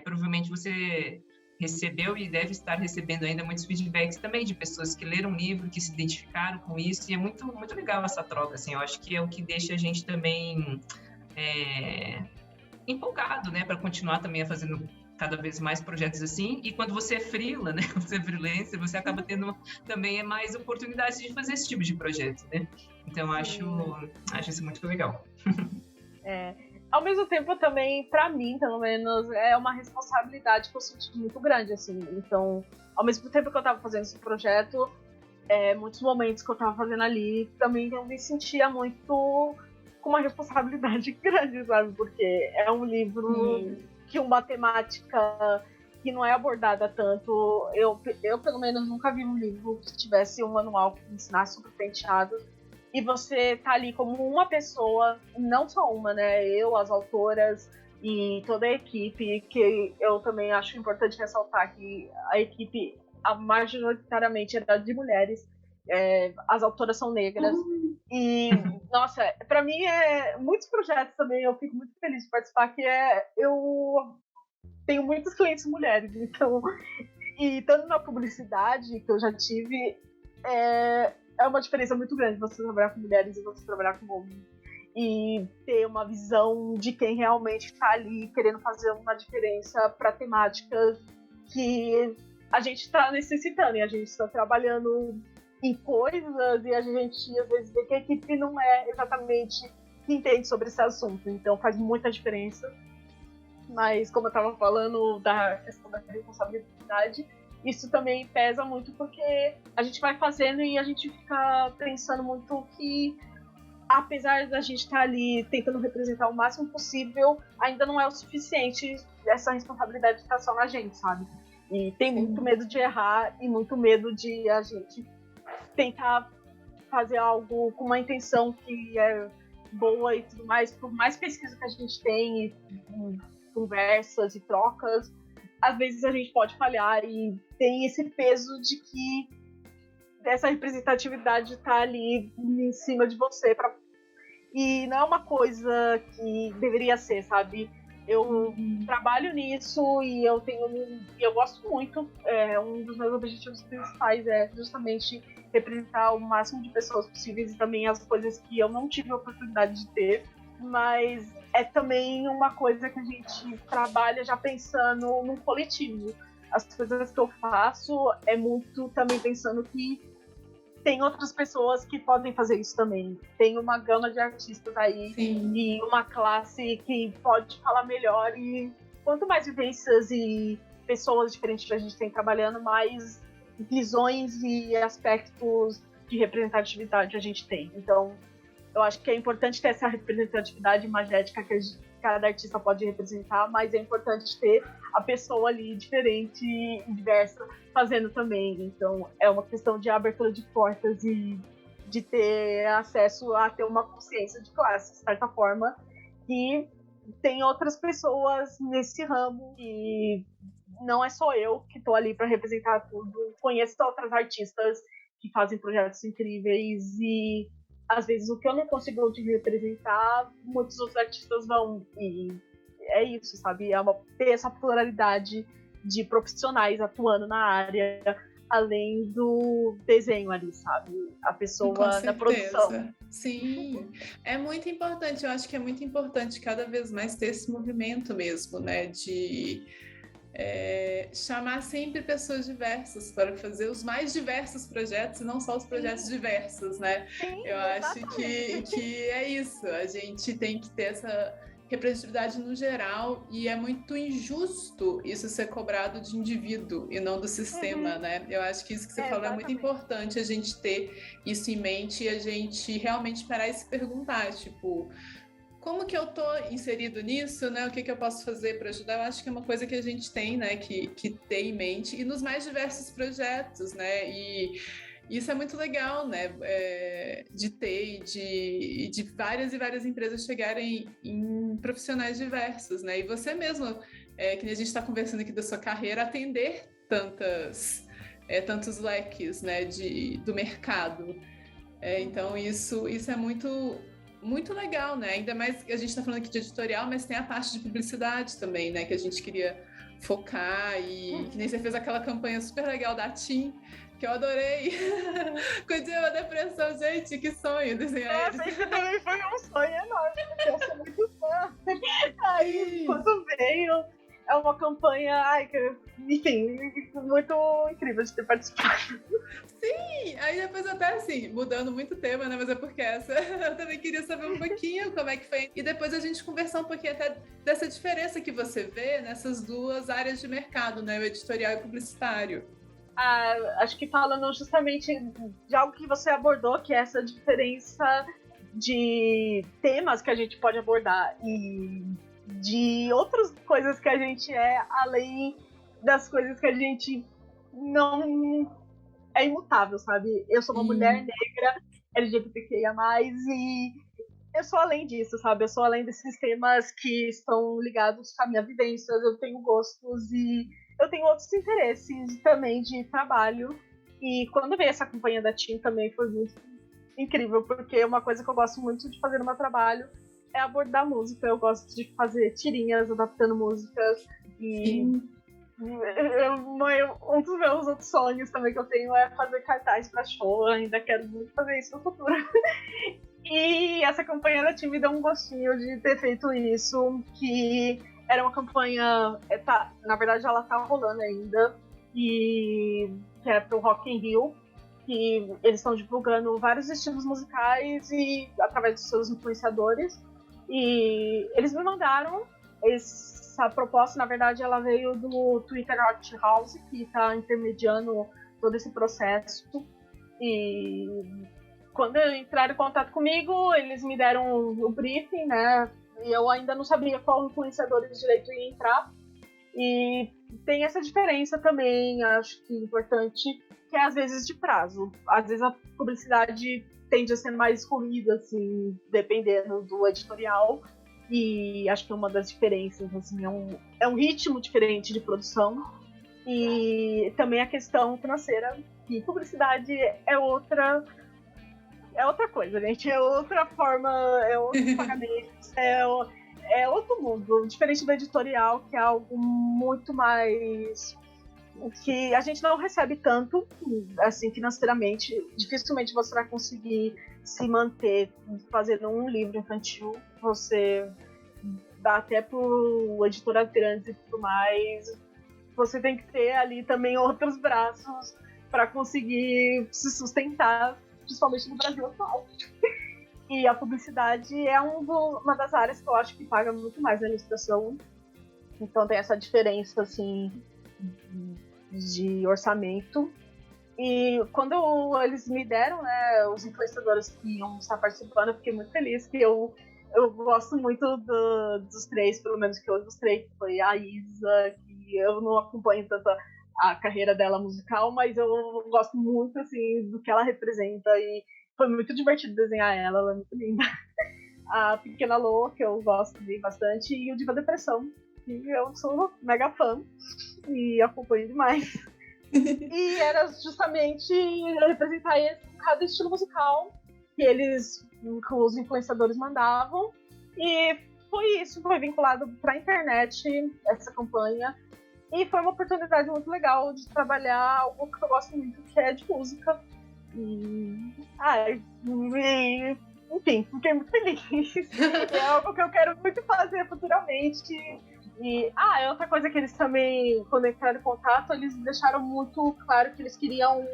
provavelmente você recebeu e deve estar recebendo ainda muitos feedbacks também de pessoas que leram o livro, que se identificaram com isso, e é muito, muito legal essa troca, assim, eu acho que é o que deixa a gente também empolgado, né, para continuar também fazendo cada vez mais projetos assim, e quando você é freela, né, você é freelancer, você acaba tendo também mais oportunidades de fazer esse tipo de projeto, né, então acho isso muito legal. Ao mesmo tempo também, para mim, pelo menos, é uma responsabilidade que eu senti muito grande, assim, então, ao mesmo tempo que eu tava fazendo esse projeto, muitos momentos que eu tava fazendo ali, também eu me sentia muito com uma responsabilidade grande, sabe, porque é um livro que uma temática que não é abordada tanto. Eu pelo menos nunca vi um livro que tivesse um manual que ensinasse sobre penteado, e você tá ali como uma pessoa, não só uma, né? Eu, as autoras e toda a equipe, que eu também acho importante ressaltar que a equipe majoritariamente era de mulheres, as autoras são negras, e nossa, para mim muitos projetos também eu fico muito feliz de participar, que eu tenho muitos clientes mulheres, então, e tanto na publicidade que eu já tive, é uma diferença muito grande você trabalhar com mulheres e você trabalhar com homens, e ter uma visão de quem realmente está ali querendo fazer uma diferença para temáticas que a gente está necessitando, e a gente está trabalhando em coisas, e a gente às vezes vê que a equipe não é exatamente que entende sobre esse assunto, então faz muita diferença. Mas como eu estava falando da questão da responsabilidade, isso também pesa muito, porque a gente vai fazendo e a gente fica pensando muito que, apesar da gente estar ali tentando representar o máximo possível, ainda não é o suficiente essa responsabilidade de estar só na gente, sabe? E tem muito medo de errar e muito medo de a gente tentar fazer algo com uma intenção que é boa e tudo mais. Por mais pesquisa que a gente tem e conversas e trocas, às vezes a gente pode falhar, e tem esse peso de que dessa representatividade tá ali em cima de você, e não é uma coisa que deveria ser, sabe? Eu trabalho nisso e eu gosto muito. Um dos meus objetivos principais é justamente representar o máximo de pessoas possíveis, e também as coisas que eu não tive a oportunidade de ter, mas é também uma coisa que a gente trabalha já pensando num coletivo. As coisas que eu faço é muito também pensando que tem outras pessoas que podem fazer isso também. Tem uma gama de artistas aí, e uma classe que pode falar melhor, e quanto mais vivências e pessoas diferentes que a gente tem trabalhando, mais visões e aspectos de representatividade a gente tem. Então, eu acho que é importante ter essa representatividade imagética que cada artista pode representar, mas é importante ter a pessoa ali diferente e diversa fazendo também. Então, é uma questão de abertura de portas e de ter acesso a ter uma consciência de classe, de certa forma, que tem outras pessoas nesse ramo e não é só eu que estou ali para representar tudo. Conheço outras artistas que fazem projetos incríveis e às vezes o que eu não consigo te representar, muitos outros artistas vão. E é isso, sabe? Ter essa pluralidade de profissionais atuando na área, além do desenho ali, sabe? A pessoa da produção. Sim, é muito importante. Eu acho que é muito importante cada vez mais ter esse movimento mesmo, né? De chamar sempre pessoas diversas para fazer os mais diversos projetos e não só os projetos diversos, né? Sim, eu acho que é isso. A gente tem que ter essa representatividade no geral e é muito injusto isso ser cobrado de indivíduo e não do sistema, né? Eu acho que isso que você falou é muito importante, a gente ter isso em mente e a gente realmente parar e se perguntar, tipo, como que eu tô inserido nisso, né? O que eu posso fazer para ajudar? Eu acho que é uma coisa que a gente tem, né, que ter em mente e nos mais diversos projetos, né? E isso é muito legal, né? De ter e de várias e várias empresas chegarem em profissionais diversos, né? E você mesmo, que a gente está conversando aqui da sua carreira, atender tantos leques, né, do mercado. Então, isso é muito legal, né? Ainda mais que a gente está falando aqui de editorial, mas tem a parte de publicidade também, né? Que a gente queria focar e que nem você fez aquela campanha super legal da TIM, que eu adorei. Curti uma depressão, gente, que sonho desenhar eles. Isso também foi um sonho enorme, porque eu sou muito fã. Aí, quando veio, é uma campanha, enfim, muito incrível de ter participado. Sim, aí depois até assim, mudando muito o tema, né, mas é porque eu também queria saber um pouquinho como é que foi, e depois a gente conversar um pouquinho até dessa diferença que você vê nessas duas áreas de mercado, né, o editorial e o publicitário. Acho que falando justamente de algo que você abordou, que é essa diferença de temas que a gente pode abordar e de outras coisas que a gente além das coisas que a gente não é imutável, sabe? Eu sou uma mulher negra, LGBTQIA+, e eu sou além disso, sabe? Eu sou além desses temas que estão ligados com a minha vivência, eu tenho gostos e eu tenho outros interesses também de trabalho. E quando veio essa campanha da TIM também foi muito incrível, porque uma coisa que eu gosto muito de fazer no meu trabalho é abordar música. Eu gosto de fazer tirinhas, adaptando músicas. E um dos meus outros sonhos também que eu tenho é fazer cartaz para show. Eu ainda quero muito fazer isso no futuro. E essa campanha da TIM me deu um gostinho de ter feito isso, que era uma campanha, na verdade ela tá rolando ainda, e que é pro Rock in Rio, que eles estão divulgando vários estilos musicais e através dos seus influenciadores. E eles me mandaram essa proposta, na verdade ela veio do Twitter Art House, que está intermediando todo esse processo. E quando entraram em contato comigo, eles me deram o briefing, né? E eu ainda não sabia qual influenciador de direito ia entrar. E tem essa diferença também, acho que importante, que é às vezes de prazo. Às vezes a publicidade tende a ser mais corrida, assim, dependendo do editorial. E acho que uma das diferenças, assim, é um ritmo diferente de produção. E também a questão financeira, que publicidade é outra coisa, gente. É outra forma, é outros pagamentos, é outro mundo. Diferente do editorial, que é algo muito mais... que a gente não recebe tanto, assim, financeiramente. Dificilmente você vai conseguir se manter fazendo um livro infantil. Você dá até pro editora grande e tudo mais. Você tem que ter ali também outros braços para conseguir se sustentar, principalmente no Brasil atual. E a publicidade é uma das áreas que eu acho que paga muito mais na ilustração. Então tem essa diferença, assim, de orçamento. E quando eles me deram, né, os influenciadores que iam estar participando, eu fiquei muito feliz, que eu gosto muito dos três, pelo menos que eu ilustrei, que foi a Isa, que eu não acompanho tanto a carreira dela musical, mas eu gosto muito, assim, do que ela representa, e foi muito divertido desenhar ela é muito linda. A Pequena Lô, que eu gosto bastante, e o Diva Depressão, que eu sou mega fã, e acompanho demais. E era justamente representar cada estilo musical que os influenciadores mandavam. E foi isso, foi vinculado para a internet, essa campanha. E foi uma oportunidade muito legal de trabalhar algo que eu gosto muito, que é de música. Enfim, fiquei muito feliz. É algo que eu quero muito fazer futuramente. E outra coisa que eles também, quando entraram em contato, eles deixaram muito claro que eles queriam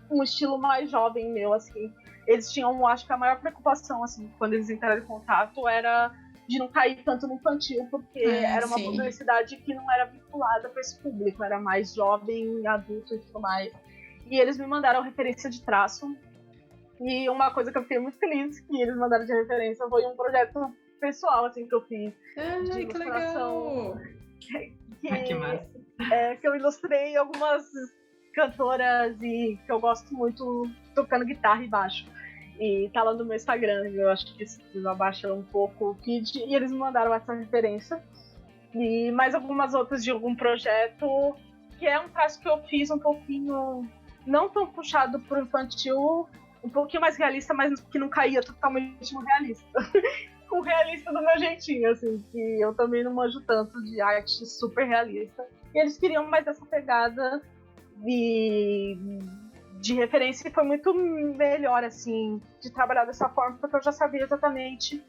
um estilo mais jovem meu, assim. Eles tinham, acho que a maior preocupação, assim, quando eles entraram em contato, era de não cair tanto no infantil, porque era uma publicidade que não era vinculada para esse público, era mais jovem, adulto e tudo mais. E eles me mandaram referência de traço. E uma coisa que eu fiquei muito feliz que eles mandaram de referência foi um projeto pessoal, assim, que eu fiz. De ilustração. Que massa. Que eu ilustrei algumas cantoras e que eu gosto muito tocando guitarra e baixo. E tá lá no meu Instagram, eu acho que vocês abaixam um pouco o feed, e eles me mandaram essa referência. E mais algumas outras de algum projeto, que é um traço que eu fiz um pouquinho, não tão puxado pro infantil, um pouquinho mais realista, mas que não caía totalmente no realista. O realista do meu jeitinho, assim, que eu também não manjo tanto de arte super realista. E eles queriam mais essa pegada de referência, e foi muito melhor, assim, de trabalhar dessa forma, porque eu já sabia exatamente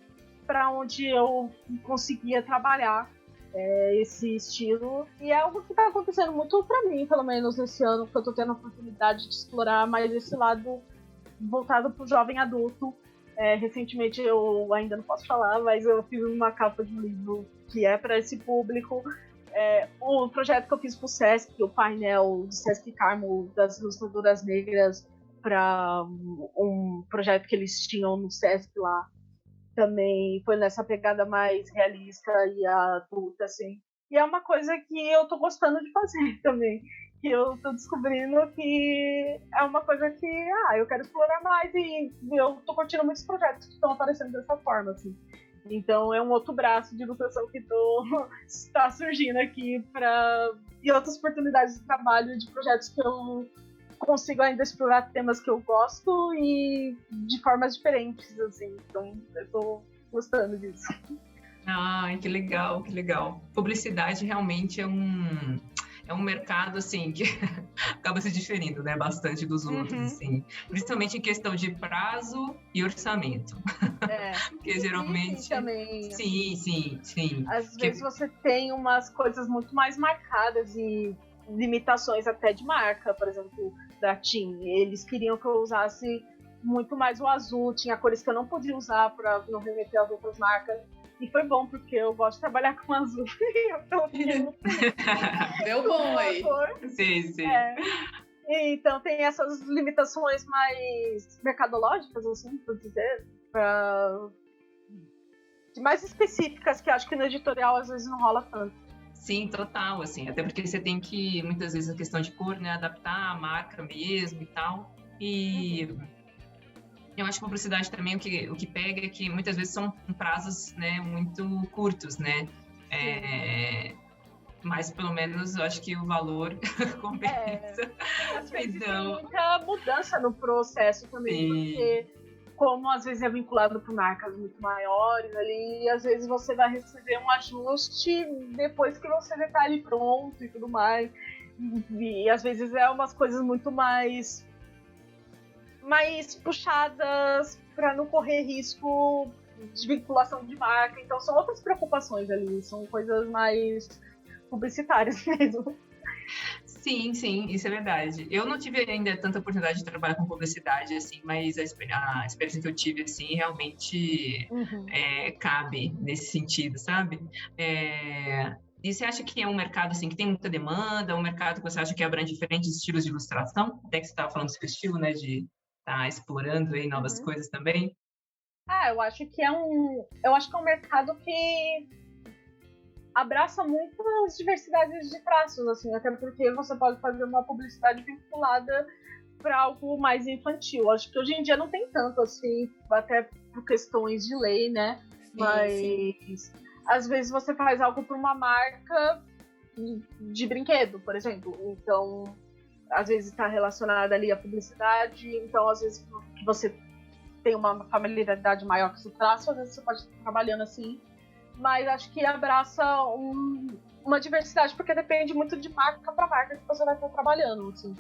para onde eu conseguia trabalhar esse estilo. E é algo que está acontecendo muito para mim, pelo menos nesse ano, que eu estou tendo a oportunidade de explorar mais esse lado voltado para o jovem adulto. Recentemente, eu ainda não posso falar, mas eu fiz uma capa de um livro que é para esse público. O projeto que eu fiz para o Sesc, o painel do Sesc Carmo das ilustradoras negras, para um projeto que eles tinham no Sesc lá, também foi nessa pegada mais realista e adulta, assim. E é uma coisa que eu tô gostando de fazer também, que eu tô descobrindo que é uma coisa que eu quero explorar mais, e eu tô curtindo muitos projetos que estão aparecendo dessa forma, assim. Então é um outro braço de ilustração que está surgindo aqui e outras oportunidades de trabalho, de projetos que eu consigo ainda explorar temas que eu gosto e de formas diferentes, assim. Então eu tô gostando disso. Ai, que legal, que legal. Publicidade realmente é um mercado, assim, que acaba se diferindo, né, bastante dos outros, assim. Principalmente em questão de prazo e orçamento. Porque geralmente... também. Sim. Às vezes você tem umas coisas muito mais marcadas e limitações até de marca, por exemplo, da TIM. Eles queriam que eu usasse muito mais o azul, tinha cores que eu não podia usar para não remeter às outras marcas. E foi bom, porque eu gosto de trabalhar com azul. Deu bom aí. Sim. Então tem essas limitações mais mercadológicas, assim, por dizer, mais específicas, que acho que no editorial às vezes não rola tanto. Sim, total, assim, até porque você tem que, muitas vezes, a questão de cor, né, adaptar a marca mesmo e tal. E eu acho que a publicidade também, o que pega é que muitas vezes são prazos, né, muito curtos, né? Mas pelo menos eu acho que o valor compensa. Às vezes tem muita mudança no processo também, porque como às vezes é vinculado por marcas muito maiores ali, e às vezes você vai receber um ajuste depois que você já tá ali pronto e tudo mais. E às vezes é umas coisas muito mais puxadas para não correr risco de vinculação de marca. Então são outras preocupações ali, são coisas mais publicitárias mesmo. Sim, isso é verdade. Eu não tive ainda tanta oportunidade de trabalhar com publicidade, assim, mas a experiência que eu tive, assim, realmente cabe nesse sentido, sabe? E você acha que é um mercado assim, que tem muita demanda, um mercado que você acha que abrange diferentes estilos de ilustração? Até que você estava falando do seu estilo, né, de estar explorando aí novas coisas também. Eu acho que é um mercado que abraça muitas diversidades de traços, assim, até porque você pode fazer uma publicidade vinculada para algo mais infantil. Acho que hoje em dia não tem tanto, assim, até por questões de lei, né? Mas às vezes você faz algo para uma marca de brinquedo, por exemplo. Então, às vezes está relacionada ali à publicidade. Então, às vezes você tem uma familiaridade maior com esse traço, às vezes você pode estar trabalhando assim. Mas acho que abraça uma diversidade, porque depende muito de marca para marca que você vai estar trabalhando, assim.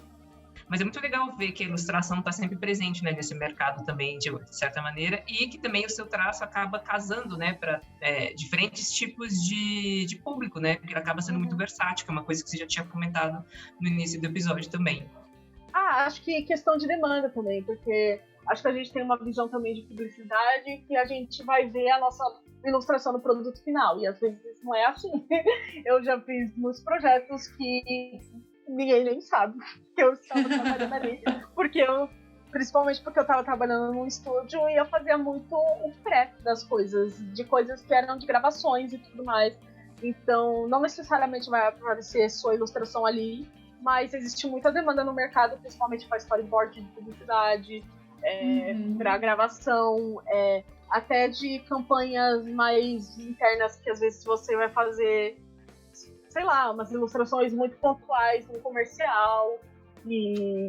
Mas é muito legal ver que a ilustração está sempre presente, né, nesse mercado também, de certa maneira, e que também o seu traço acaba casando, né, para diferentes tipos de público, né, porque ele acaba sendo muito versátil, que é uma coisa que você já tinha comentado no início do episódio também. Acho que questão de demanda também, porque acho que a gente tem uma visão também de publicidade que a gente vai ver a nossa ilustração no produto final, e às vezes não é assim. Eu já fiz muitos projetos que ninguém nem sabe que eu estava trabalhando ali, principalmente porque eu estava trabalhando num estúdio e eu fazia muito o pré das coisas, de coisas que eram de gravações e tudo mais. Então, não necessariamente vai aparecer sua ilustração ali, mas existe muita demanda no mercado, principalmente para storyboard de publicidade, para gravação, até de campanhas mais internas que às vezes você vai fazer, sei lá, umas ilustrações muito pontuais no comercial, e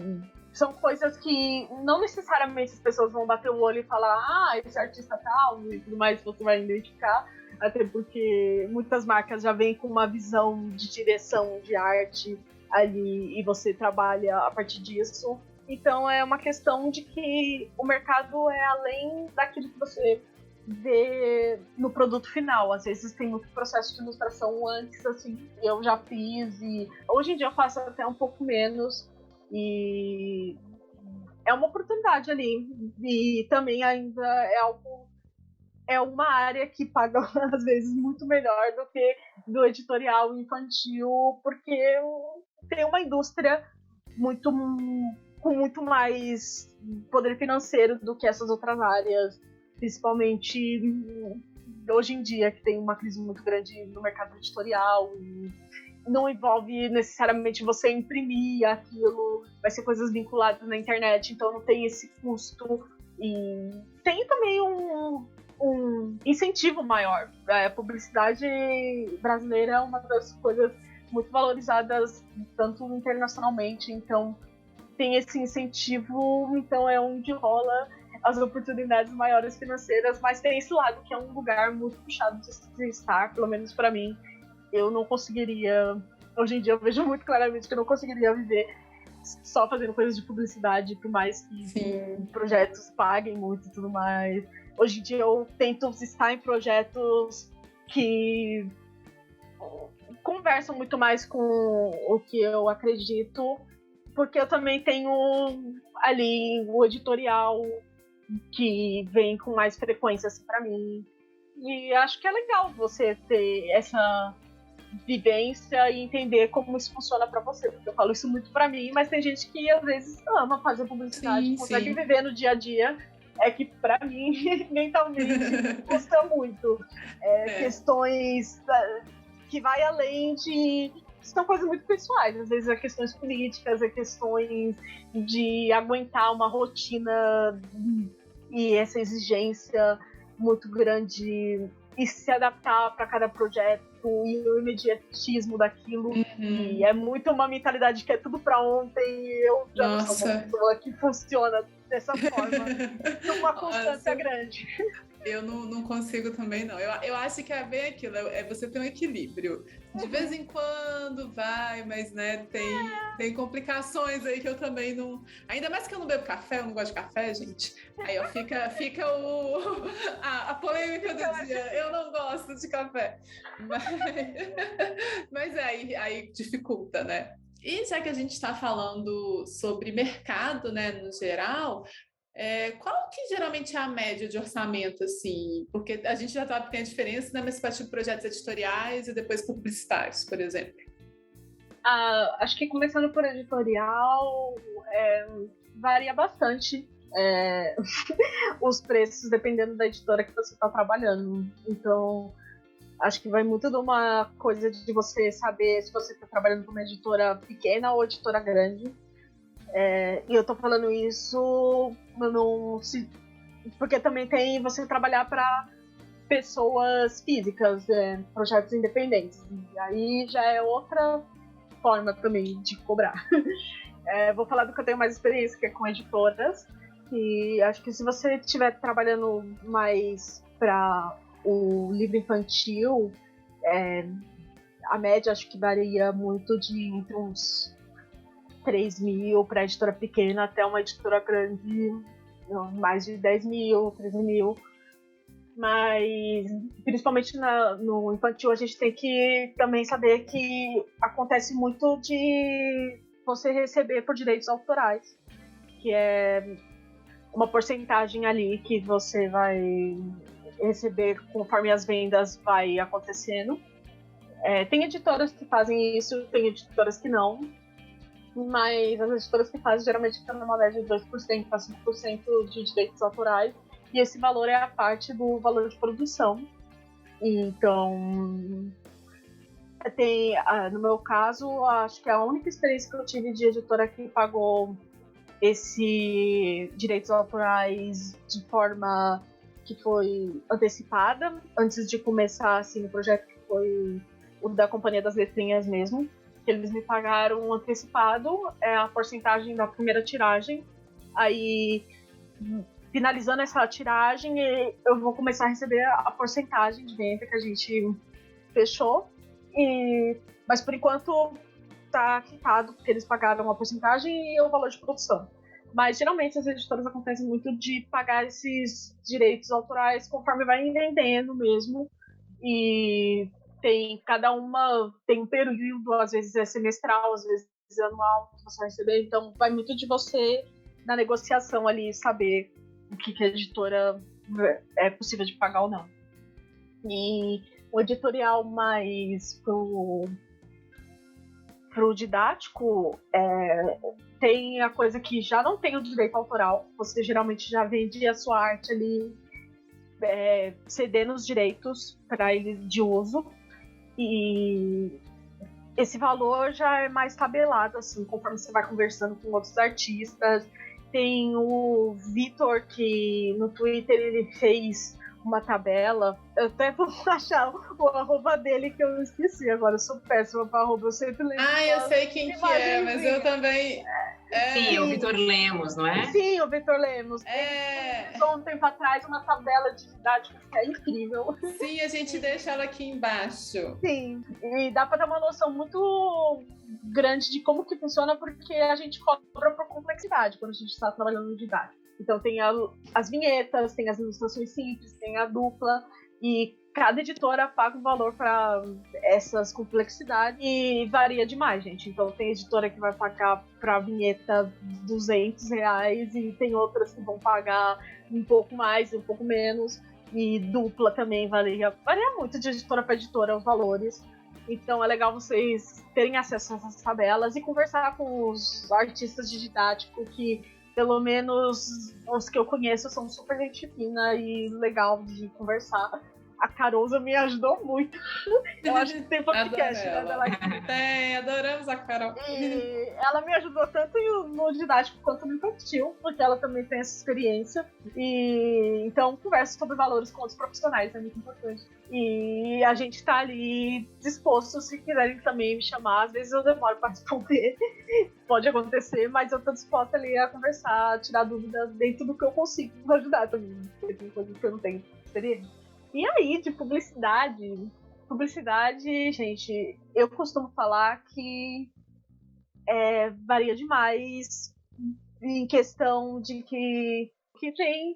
são coisas que não necessariamente as pessoas vão bater o olho e falar esse artista tal e tudo mais, você vai identificar, até porque muitas marcas já vêm com uma visão de direção de arte ali e você trabalha a partir disso. Então é uma questão de que o mercado é além daquilo que você vê no produto final. Às vezes tem muito processo de ilustração antes, assim, eu já fiz, e hoje em dia eu faço até um pouco menos, e é uma oportunidade ali, e também ainda é uma área que paga às vezes muito melhor do que do editorial infantil, porque tem uma indústria com muito mais poder financeiro do que essas outras áreas, principalmente hoje em dia, que tem uma crise muito grande no mercado editorial. Não envolve necessariamente você imprimir aquilo, vai ser coisas vinculadas na internet, então não tem esse custo. E tem também um incentivo maior. A publicidade brasileira é uma das coisas muito valorizadas, tanto internacionalmente, então tem esse incentivo, então é onde rola as oportunidades maiores financeiras, mas tem esse lado que é um lugar muito puxado de se estar, pelo menos para mim. Eu não conseguiria, hoje em dia eu vejo muito claramente que eu não conseguiria viver só fazendo coisas de publicidade, por mais que projetos paguem muito e tudo mais. Hoje em dia eu tento estar em projetos que conversam muito mais com o que eu acredito, porque eu também tenho ali o editorial que vem com mais frequência assim, para mim. E acho que é legal você ter essa vivência e entender como isso funciona para você, porque eu falo isso muito para mim, mas tem gente que às vezes ama fazer publicidade, consegue viver no dia a dia. É que para mim mentalmente custa muito. Questões que vai além de... São coisas muito pessoais, às vezes é questões políticas, é questões de aguentar uma rotina e essa exigência muito grande e se adaptar para cada projeto e o imediatismo daquilo. E é muito uma mentalidade que é tudo para ontem, e eu já não sou uma pessoa que funciona dessa forma, numa constância grande. Eu não consigo também, não. Eu acho que é bem aquilo, é você ter um equilíbrio. De vez em quando vai, mas né, tem complicações aí que eu também não... Ainda mais que eu não bebo café, eu não gosto de café, gente. Aí ó, fica a polêmica do dia. Eu não gosto de café. Mas aí dificulta, né? E já que a gente está falando sobre mercado, né, no geral... Qual que geralmente é a média de orçamento, assim? Porque a gente já sabe que tem a diferença, né? Mas partir de projetos editoriais e depois publicitários, por exemplo. Acho que começando por editorial, varia bastante os preços, dependendo da editora que você está trabalhando. Então, acho que vai muito de uma coisa de você saber se você está trabalhando com uma editora pequena ou editora grande. E eu tô falando isso porque também tem você trabalhar para pessoas físicas, projetos independentes. E aí já é outra forma também de cobrar. Vou falar do que eu tenho mais experiência, que é com editoras. E acho que se você estiver trabalhando mais para o livro infantil, a média acho que varia muito de entre uns 3 mil para editora pequena até uma editora grande, mais de 10 mil, 13 mil. Mas, principalmente no infantil, a gente tem que também saber que acontece muito de você receber por direitos autorais, que é uma porcentagem ali que você vai receber conforme as vendas vai acontecendo. Tem editoras que fazem isso, tem editoras que não, mas as editoras que fazem geralmente ficam numa média de 2% a 5% de direitos autorais, e esse valor é a parte do valor de produção. Então, no meu caso, acho que a única experiência que eu tive de editora que pagou esses direitos autorais de forma que foi antecipada, antes de começar assim, o projeto, que foi o da Companhia das Letrinhas mesmo, que eles me pagaram antecipado a porcentagem da primeira tiragem. Aí, finalizando essa tiragem, eu vou começar a receber a porcentagem de venda que a gente fechou. Mas, por enquanto, está quitado, porque eles pagaram a porcentagem e o valor de produção. Mas, geralmente, as editoras acontecem muito de pagar esses direitos autorais conforme vai vendendo mesmo. E cada uma tem um período, às vezes é semestral, às vezes é anual, que você vai receber. Então, vai muito de você, na negociação ali, saber o que a editora é possível de pagar ou não. E o editorial mais pro didático tem a coisa que já não tem o direito autoral. Você geralmente já vende a sua arte ali, cedendo os direitos para ele de uso, e esse valor já é mais tabelado, assim, conforme você vai conversando com outros artistas. Tem o Vitor, que no Twitter ele fez uma tabela. Eu até vou achar o arroba dele, que eu esqueci agora. Eu sou péssima para arroba, eu sempre lembro. Eu sei quem que é, mas eu também... Sim, o Vitor Lemos, não é? Sim, o Vitor Lemos. Ele fez um tempo atrás uma tabela de didática que é incrível. Sim, a gente deixa ela aqui embaixo. Sim, e dá para ter uma noção muito grande de como que funciona, porque a gente cobra por complexidade quando a gente está trabalhando no didático. Então tem as vinhetas, tem as ilustrações simples, tem a dupla, e cada editora paga um valor para essas complexidades e varia demais, gente. Então tem editora que vai pagar para a vinheta R$200 e tem outras que vão pagar um pouco mais e um pouco menos, e dupla também varia muito de editora para editora os valores. Então é legal vocês terem acesso a essas tabelas e conversar com os artistas de didático, que pelo menos os que eu conheço são super gente fina e legal de conversar. A Carosa me ajudou muito. Eu acho que tem podcast, né? Adoramos a Carol. E ela me ajudou tanto no didático quanto no infantil, porque ela também tem essa experiência. E então, conversa sobre valores com outros profissionais, é muito importante. E a gente tá ali disposto, se quiserem também me chamar. Às vezes eu demoro para responder, pode acontecer, mas eu tô disposta ali a conversar, tirar dúvidas dentro do que eu consigo ajudar também, porque tem coisas que eu não tenho experiência. E aí, de publicidade, gente, eu costumo falar que varia demais em questão de que tem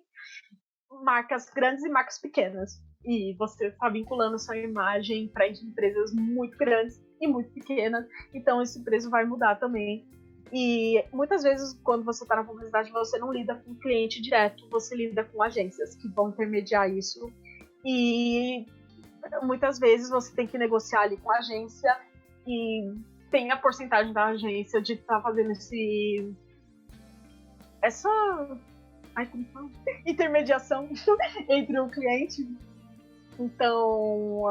marcas grandes e marcas pequenas. E você está vinculando sua imagem para empresas muito grandes e muito pequenas. Então esse preço vai mudar também. E muitas vezes, quando você está na publicidade, você não lida com o cliente direto, você lida com agências que vão intermediar isso. E muitas vezes você tem que negociar ali com a agência e tem a porcentagem da agência de estar fazendo essa intermediação entre o cliente. Então,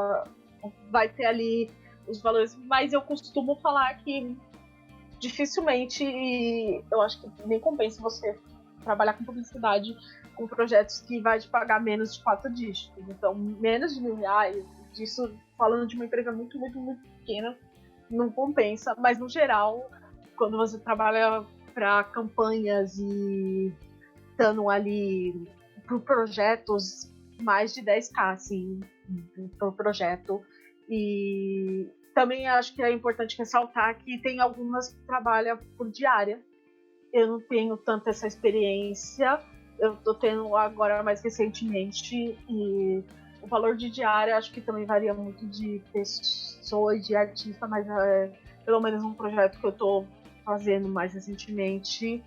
vai ter ali os valores, mas eu costumo falar que dificilmente, eu acho que nem compensa você trabalhar com publicidade com projetos que vai te pagar menos de 4 dígitos. Então, menos de R$1.000, disso falando de uma empresa muito, muito, muito pequena, não compensa. Mas, no geral, quando você trabalha para campanhas e estando ali por projetos, mais de 10K, assim, por projeto. E também acho que é importante ressaltar que tem algumas que trabalham por diária. Eu não tenho tanta essa experiência, eu estou tendo agora mais recentemente, e o valor de diária acho que também varia muito de pessoa e de artista, mas pelo menos um projeto que eu estou fazendo mais recentemente,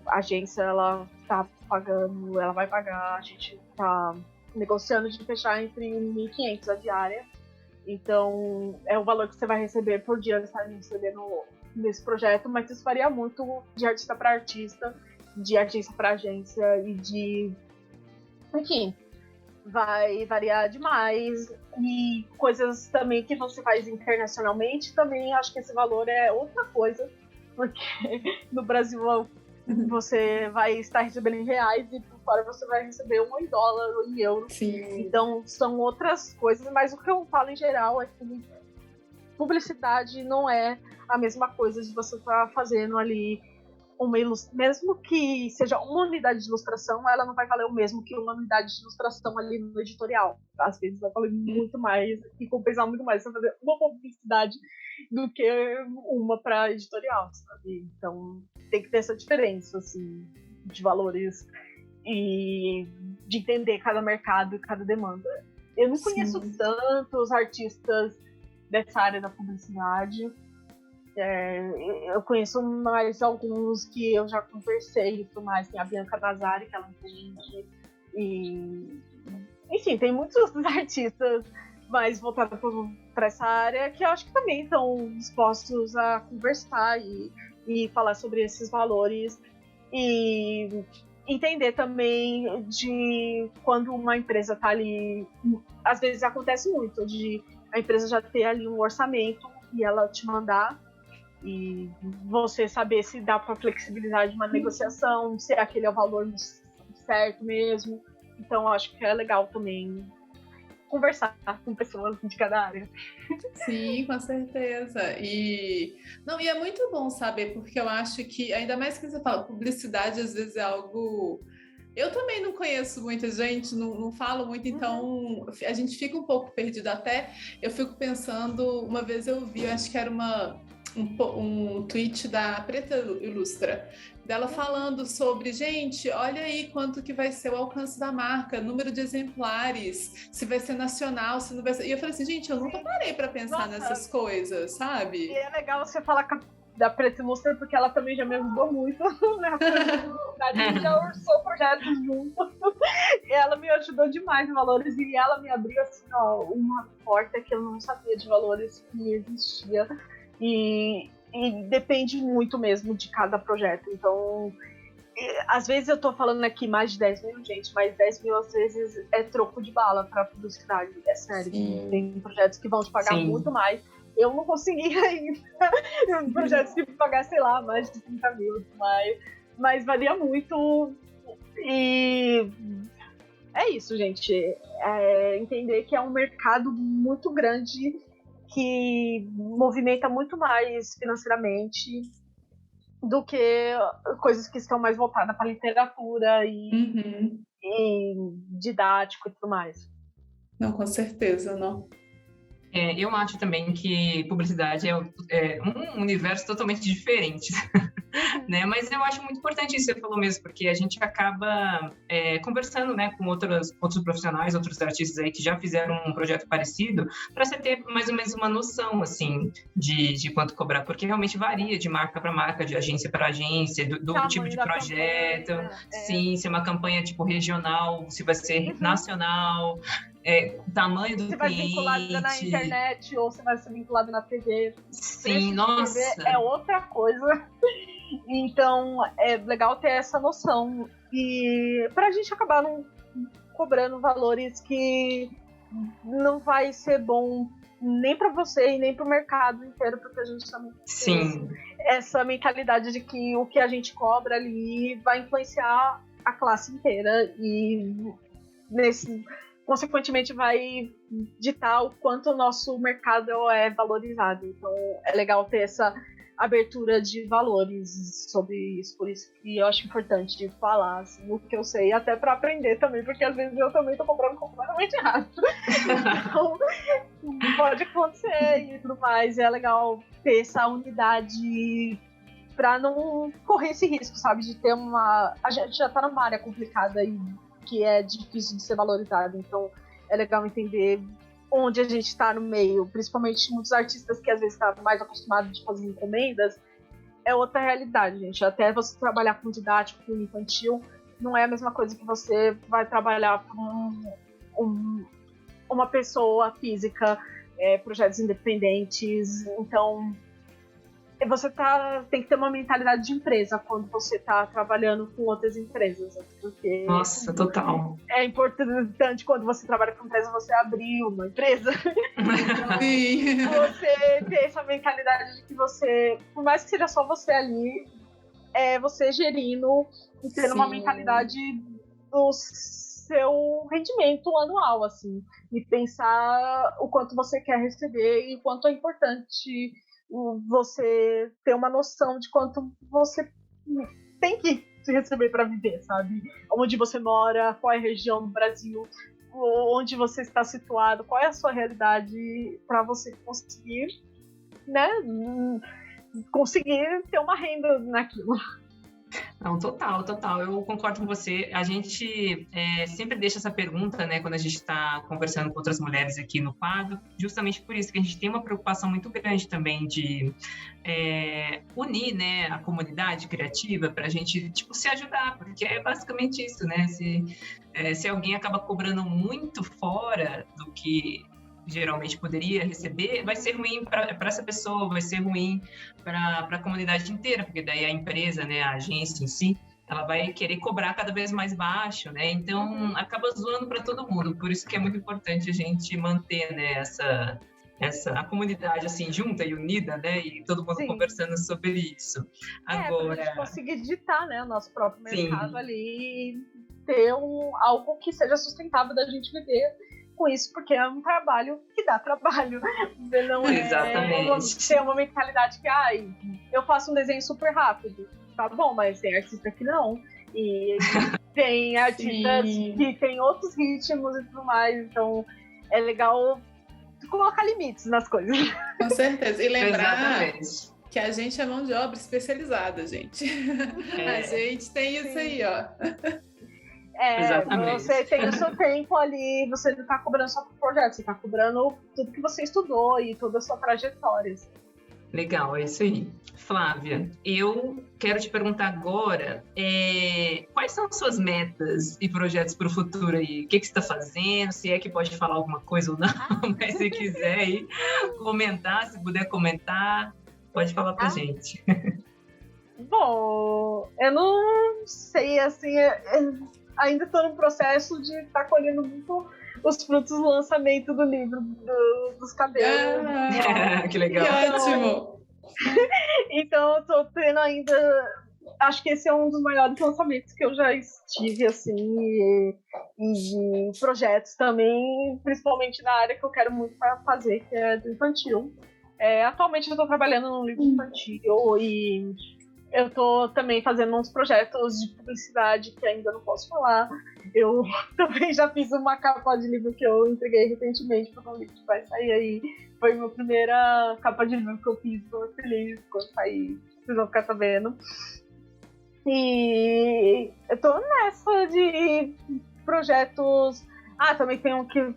a agência ela tá pagando, ela vai pagar, a gente tá negociando de fechar entre 1.500 a diária. Então, é o valor que você vai receber por dia, você está recebendo nesse projeto, mas isso varia muito de artista para artista, de agência para agência e de... Enfim, vai variar demais. E coisas também que você faz internacionalmente, também acho que esse valor é outra coisa, porque no Brasil você vai estar recebendo em reais e por fora você vai receber $1 em dólar ou em euro. Sim. Então são outras coisas, mas o que eu falo em geral é que publicidade não é a mesma coisa de você estar fazendo ali uma ilustração, mesmo que seja uma unidade de ilustração, ela não vai valer o mesmo que uma unidade de ilustração ali no editorial. Às vezes vai valer muito mais e compensar muito mais você fazer uma publicidade do que uma para editorial, sabe? Então tem que ter essa diferença assim, de valores e de entender cada mercado e cada demanda. Eu não conheço tantos artistas dessa área da publicidade. Eu conheço mais alguns que eu já conversei e tudo mais. Tem a Bianca Nazari, que ela entende. E, enfim, tem muitos artistas mais voltados para essa área que eu acho que também estão dispostos a conversar e falar sobre esses valores. E entender também de quando uma empresa está ali. Às vezes acontece muito de a empresa já ter ali um orçamento e ela te mandar. E você saber se dá para flexibilidade de uma negociação, se aquele é o valor certo mesmo. Então acho que é legal também conversar com pessoas de cada área. Sim, com certeza. E é muito bom saber, porque eu acho que, ainda mais que você fala, publicidade às vezes é algo... Eu também não conheço muita gente, não falo muito, então a gente fica um pouco perdido. Até eu fico pensando, uma vez eu vi, eu acho que era um tweet da Preta Ilustra, dela falando sobre, gente, olha aí quanto que vai ser o alcance da marca, número de exemplares, se vai ser nacional, se não vai ser... E eu falei assim, gente, eu nunca parei para pensar nessas coisas, sabe? E é legal você falar da Preta Ilustra, porque ela também já me ajudou muito, né? A gente já orçou projetos juntos, e ela me ajudou demais em valores, e ela me abriu, assim, ó, uma porta que eu não sabia de valores que existia. E depende muito mesmo de cada projeto. Então, às vezes eu tô falando aqui mais de 10 mil, gente, mas 10 mil às vezes é troco de bala pra publicidade, é sério. Sim. Tem projetos que vão te pagar muito mais. Eu não consegui ainda projetos que pagar, sei lá, mais de 30 mil, mas varia muito. E é isso, gente. Entender que é um mercado muito grande que movimenta muito mais financeiramente do que coisas que estão mais voltadas para literatura e didático e tudo mais. Não, com certeza, não. Eu acho também que publicidade é um universo totalmente diferente. né? Mas eu acho muito importante isso que você falou mesmo, porque a gente acaba conversando, né, com outros profissionais, outros artistas aí que já fizeram um projeto parecido, para você ter mais ou menos uma noção, assim, de quanto cobrar, porque realmente varia de marca para marca, de agência para agência, do tipo de projeto, sim, se é uma campanha tipo regional, se vai ser nacional, o tamanho do cliente. Se vai ser vinculado na internet ou se vai ser vinculado na TV. Sim, nossa. TV é outra coisa. Então, é legal ter essa noção. E pra gente acabar não cobrando valores que não vai ser bom nem para você e nem para o mercado inteiro, porque a gente também tem essa mentalidade de que o que a gente cobra ali vai influenciar a classe inteira e consequentemente vai ditar o quanto o nosso mercado é valorizado. Então é legal ter essa abertura de valores sobre isso, por isso que eu acho importante falar assim, o que eu sei, até para aprender também, porque às vezes eu também tô comprando completamente errado. Então, pode acontecer e tudo mais, é legal ter essa unidade para não correr esse risco, sabe, de ter a gente já tá numa área complicada e que é difícil de ser valorizada, então é legal entender onde a gente está no meio, principalmente muitos artistas que às vezes estão mais acostumados de fazer encomendas, é outra realidade, gente. Até você trabalhar com didático, com infantil, não é a mesma coisa que você vai trabalhar com uma pessoa física, projetos independentes. Então, você tem que ter uma mentalidade de empresa quando você está trabalhando com outras empresas, porque nossa, total. É importante quando você trabalha com empresa você abrir uma empresa. Então, você ter essa mentalidade de que você, por mais que seja só você ali, você gerindo e tendo uma mentalidade do seu rendimento anual, assim, e pensar o quanto você quer receber e o quanto é importante você ter uma noção de quanto você tem que receber para viver, sabe? Onde você mora, qual é a região do Brasil, onde você está situado, qual é a sua realidade para você conseguir, né? Conseguir ter uma renda naquilo. Não, total. Eu concordo com você. A gente sempre deixa essa pergunta, né, quando a gente está conversando com outras mulheres aqui no quadro, justamente por isso que a gente tem uma preocupação muito grande também de unir, né, a comunidade criativa para a gente, tipo, se ajudar, porque é basicamente isso, né? Se alguém acaba cobrando muito fora do que geralmente poderia receber, vai ser ruim para essa pessoa, vai ser ruim para a comunidade inteira, porque daí a empresa, né, a agência em si, ela vai querer cobrar cada vez mais baixo, né? Então acaba zoando para todo mundo. Por isso que é muito importante a gente manter, né, a comunidade assim junta e unida, né? E todo mundo conversando sobre isso. Agora, pra gente conseguir digitar, né, o nosso próprio mercado ali e ter algo que seja sustentável da gente viver com isso, porque é um trabalho que dá trabalho. Não exatamente. Ter uma mentalidade que, eu faço um desenho super rápido. Tá bom, mas tem artista que não. E tem artistas que tem outros ritmos e tudo mais. Então, é legal colocar limites nas coisas. Com certeza. E lembrar que a gente é mão de obra especializada, gente. A gente tem isso aí, ó. Você tem o seu tempo ali, você não tá cobrando só pro projeto, você tá cobrando tudo que você estudou e toda a sua trajetória. Legal, é isso aí. Flávia, eu quero te perguntar agora, quais são as suas metas e projetos para o futuro aí? O que você está fazendo? Se é que pode falar alguma coisa ou não, mas se quiser aí comentar, se puder comentar, pode falar pra gente. Bom, eu não sei, assim, ainda estou no processo de estar colhendo muito os frutos do lançamento do livro dos cabelos. Que legal. Que ótimo! Então, estou tendo ainda... Acho que esse é um dos maiores lançamentos que eu já estive, assim, e projetos também, principalmente na área que eu quero muito fazer, que é do infantil. Atualmente eu estou trabalhando num livro infantil e eu tô também fazendo uns projetos de publicidade que ainda não posso falar. Eu também já fiz uma capa de livro que eu entreguei recentemente para um livro que vai sair aí. Foi a minha primeira capa de livro que eu fiz, tô feliz quando sair. vocês vão ficar sabendo. E eu tô nessa de projetos. Também tem um que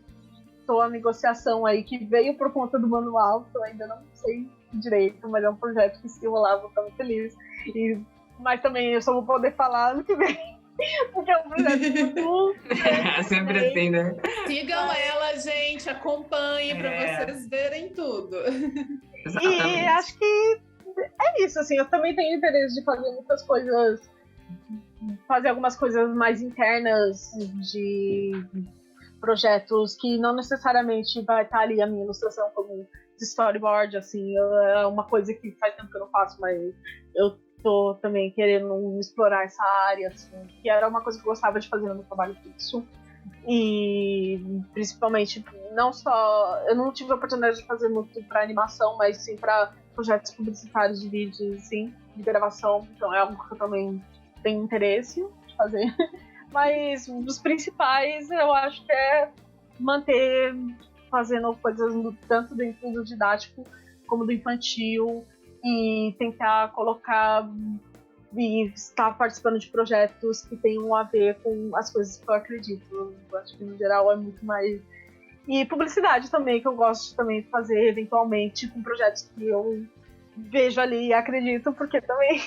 tô a negociação aí, que veio por conta do manual, que eu ainda não sei direito, mas é um projeto que se rolar, vou ficar muito feliz. Mas também eu só vou poder falar ano que vem, porque é um projeto muito sempre assim, né? Sigam ela, gente, acompanhem para vocês verem tudo. Exatamente. E acho que é isso, assim, eu também tenho interesse de fazer muitas coisas, fazer algumas coisas mais internas de projetos que não necessariamente vai estar ali a minha ilustração como storyboard, assim, é uma coisa que faz tempo que eu não faço, mas eu tô também querendo explorar essa área, assim, que era uma coisa que eu gostava de fazer no meu trabalho fixo. E principalmente, não só, eu não tive a oportunidade de fazer muito para animação, mas sim para projetos publicitários de vídeo, assim, de gravação, então é algo que eu também tenho interesse de fazer. Mas os principais eu acho que é manter fazendo coisas tanto dentro do didático como do infantil e tentar colocar e estar participando de projetos que tenham a ver com as coisas que eu acredito. Eu acho que no geral é muito mais. E publicidade também, que eu gosto também de fazer eventualmente com projetos que eu vejo ali e acredito, porque também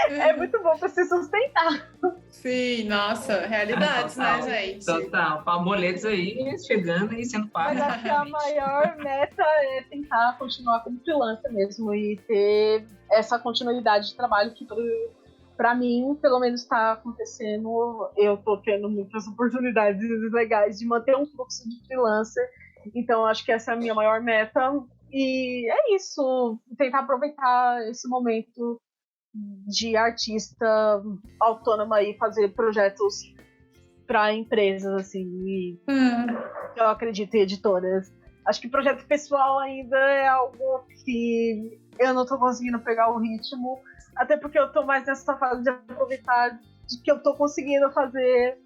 é muito bom para se sustentar. Sim, nossa, realidades, total, né, gente? Total, palmoletos aí chegando e sendo pago. Mas acho que a maior meta é tentar continuar como freelancer mesmo e ter essa continuidade de trabalho que para mim, pelo menos está acontecendo. Eu tô tendo muitas oportunidades legais de manter um fluxo de freelancer, então acho que essa é a minha maior meta. E é isso, tentar aproveitar esse momento de artista autônoma e fazer projetos para empresas, assim, e eu acredito em editoras. Acho que projeto pessoal ainda é algo que eu não tô conseguindo pegar o ritmo, até porque eu tô mais nessa fase de aproveitar de que eu tô conseguindo fazer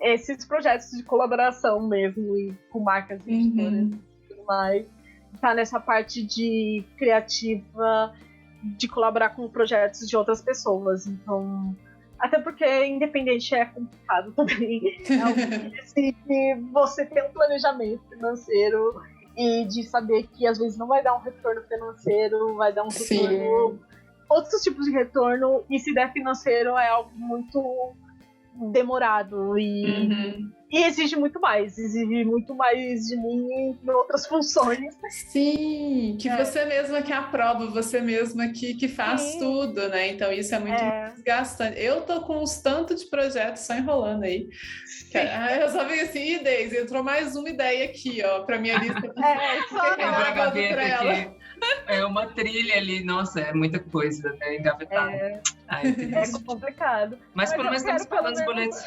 esses projetos de colaboração mesmo, e com marcas e editoras e tudo mais. Tá nessa parte de criativa, de colaborar com projetos de outras pessoas. Então, até porque independente é complicado também. É algo que você ter um planejamento financeiro e de saber que às vezes não vai dar um retorno financeiro, vai dar um retorno, outros tipos de retorno, e se der financeiro é algo muito demorado e exige muito mais de mim em outras funções. Sim, que você mesma que aprova, você mesma que faz tudo, né? Então isso é muito desgastante. Eu tô com uns tanto de projetos só enrolando aí. Eu só vi assim, Deise, entrou mais uma ideia aqui, ó, pra minha lista. Entra a gaveta aqui. É uma trilha ali, nossa, é muita coisa, né? Engavetada. É complicado. Mas pelo menos estamos pagando os boletos.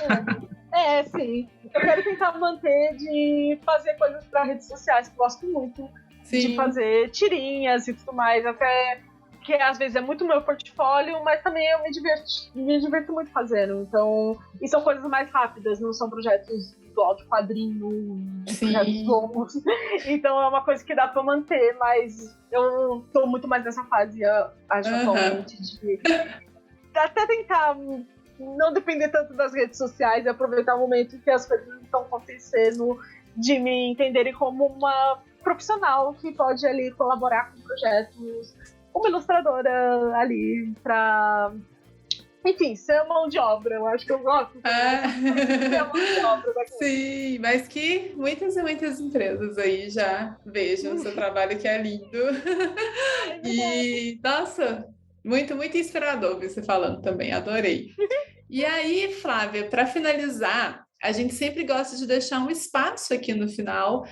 Sim. Eu quero tentar manter de fazer coisas para redes sociais, que eu gosto muito de fazer tirinhas e tudo mais, até que às vezes é muito meu portfólio, mas também eu me diverto muito fazendo. Então, e são coisas mais rápidas, não são projetos de quadrinho, projetos longos. Então é uma coisa que dá para manter, mas eu tô muito mais nessa fase atualmente de até tentar não depender tanto das redes sociais e aproveitar o momento que as coisas estão acontecendo, de me entenderem como uma profissional que pode ali colaborar com projetos, uma ilustradora ali para, enfim, ser mão de obra. Eu acho que eu gosto de ser mão de obra da coisa. Sim, mas que muitas e muitas empresas aí já vejam o seu trabalho, que é lindo. E, nossa, muito, muito inspirador ver você falando também, adorei. E aí, Flávia, para finalizar, a gente sempre gosta de deixar um espaço aqui no final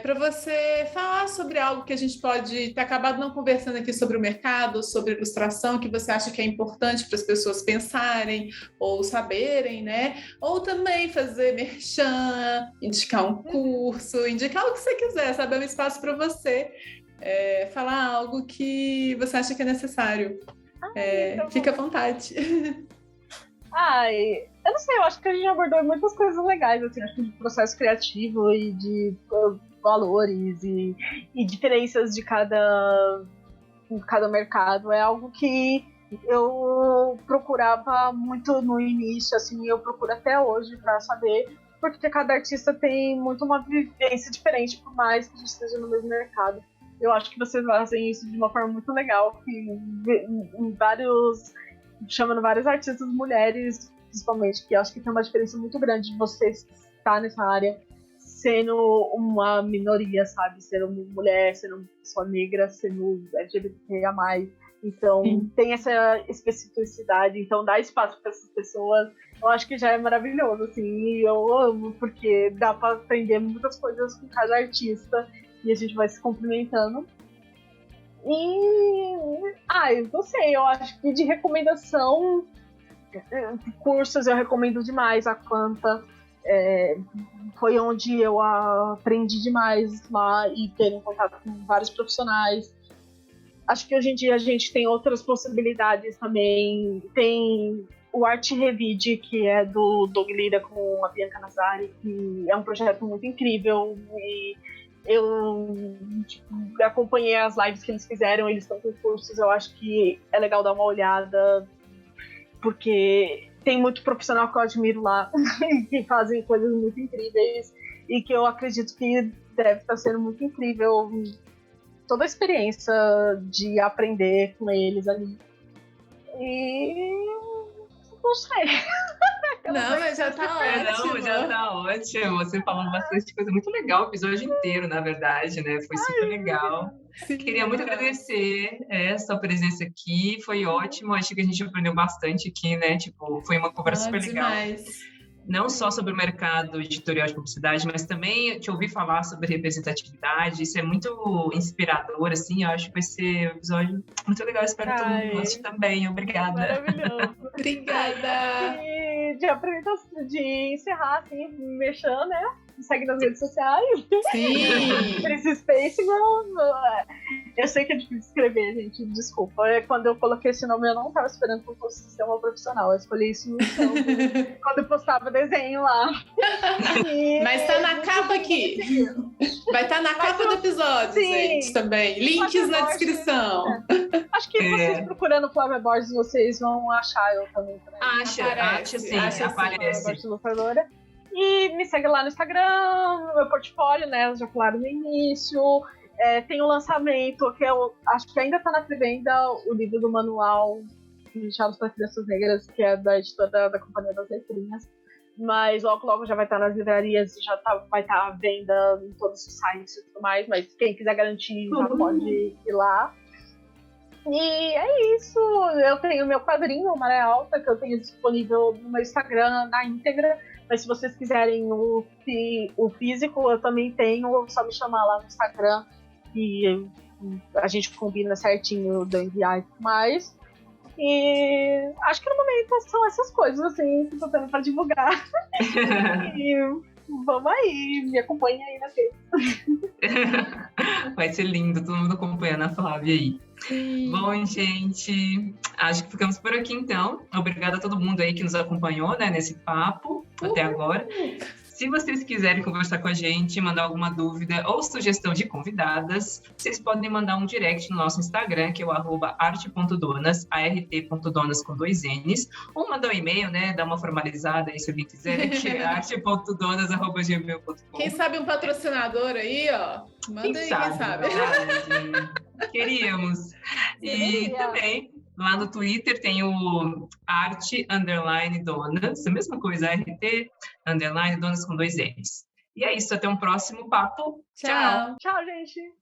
para você falar sobre algo que a gente pode ter acabado não conversando aqui sobre o mercado, sobre ilustração, que você acha que é importante para as pessoas pensarem ou saberem, né? Ou também fazer merchan, indicar um curso, indicar o que você quiser, sabe? É um espaço para você falar algo que você acha que é necessário. Fica à vontade. Eu não sei, eu acho que a gente abordou muitas coisas legais, assim, acho que de processo criativo e de valores e diferenças de cada em cada mercado. É algo que eu procurava muito no início, assim, eu procuro até hoje para saber, porque cada artista tem muito uma vivência diferente, por mais que a gente esteja no mesmo mercado. Eu acho que vocês fazem isso de uma forma muito legal, que chamando várias artistas mulheres, principalmente, que eu acho que tem uma diferença muito grande de você estar nessa área sendo uma minoria, sabe? Sendo uma mulher, sendo uma pessoa negra, sendo LGBTQIA+. Então, tem essa especificidade. Então, dar espaço para essas pessoas, eu acho que já é maravilhoso, assim. E eu amo, porque dá para aprender muitas coisas com cada artista e a gente vai se complementando. E... eu não sei, eu acho que de recomendação, cursos eu recomendo demais a Quanta. Foi onde eu aprendi demais lá e ter contato com vários profissionais. Acho que hoje em dia a gente tem outras possibilidades também. Tem o Arte Revide, que é do Doug Lira com a Bianca Nazari, que é um projeto muito incrível. E eu acompanhei as lives que eles fizeram, eles estão com cursos. Eu acho que é legal dar uma olhada, porque tem muito profissional que eu admiro lá, que fazem coisas muito incríveis e que eu acredito que deve estar sendo muito incrível toda a experiência de aprender com eles ali. E não sei. Não, mas já tá ótimo. Não, já tá ótimo. Você falando bastante coisa muito legal, o episódio inteiro, na verdade, né? Foi super legal. Sim, queria muito agradecer a sua presença aqui, foi ótimo. Acho que a gente aprendeu bastante aqui, né? Tipo, foi uma conversa super legal. Demais. Não só sobre o mercado editorial de publicidade, mas também te ouvir falar sobre representatividade. Isso é muito inspirador, assim. Eu acho que vai ser um episódio muito legal. Espero que todo mundo goste também. Obrigada. Maravilhoso. Obrigada. De encerrar, assim, mexendo, né? Me segue nas redes sociais. Sim! Princess Space Girl. Eu sei que é difícil escrever, gente. Desculpa. Quando eu coloquei esse nome, eu não estava esperando que eu fosse ser uma profissional. Eu escolhi isso no chão, quando eu postava desenho lá. Mas tá na capa aqui. Vai estar na capa do episódio, gente, também. Links na descrição. Acho que vocês procurando Flávia Borges, vocês vão achar eu também. Acha sim, aparece. E me segue lá no Instagram, no meu portfólio, né? Já falaram no início. Tem um lançamento que eu acho que ainda tá na pré-venda, o livro do manual Diálogos para Crianças Negras, que é da editora da Companhia das Letrinhas. Mas logo já vai estar nas livrarias e vai estar à venda em todos os sites e tudo mais. Mas quem quiser garantir já pode ir lá. E é isso. Eu tenho meu quadrinho, Maré Alta, que eu tenho disponível no meu Instagram na íntegra. Mas se vocês quiserem o físico, eu também tenho. É só me chamar lá no Instagram e a gente combina certinho de enviar e tudo mais. E acho que no momento são essas coisas assim que eu tô tendo pra divulgar. E vamos aí, me acompanha aí na rede. Vai ser lindo, todo mundo acompanhando a Flávia aí. Sim. Bom, gente, acho que ficamos por aqui então. Obrigada a todo mundo aí que nos acompanhou, né, nesse papo até agora. Se vocês quiserem conversar com a gente, mandar alguma dúvida ou sugestão de convidadas, vocês podem mandar um direct no nosso Instagram, que é o @arte.donas, art.donas com 2 N's, ou mandar um e-mail, né, dar uma formalizada aí se alguém quiser, que é arte.donas@gmail.com. Quem sabe um patrocinador aí, ó, manda aí, quem sabe. Queríamos. E também... Lá no Twitter tem o arte_donas, a mesma coisa, art_donas com 2 N's. E é isso, até um próximo papo. Tchau. Tchau, gente.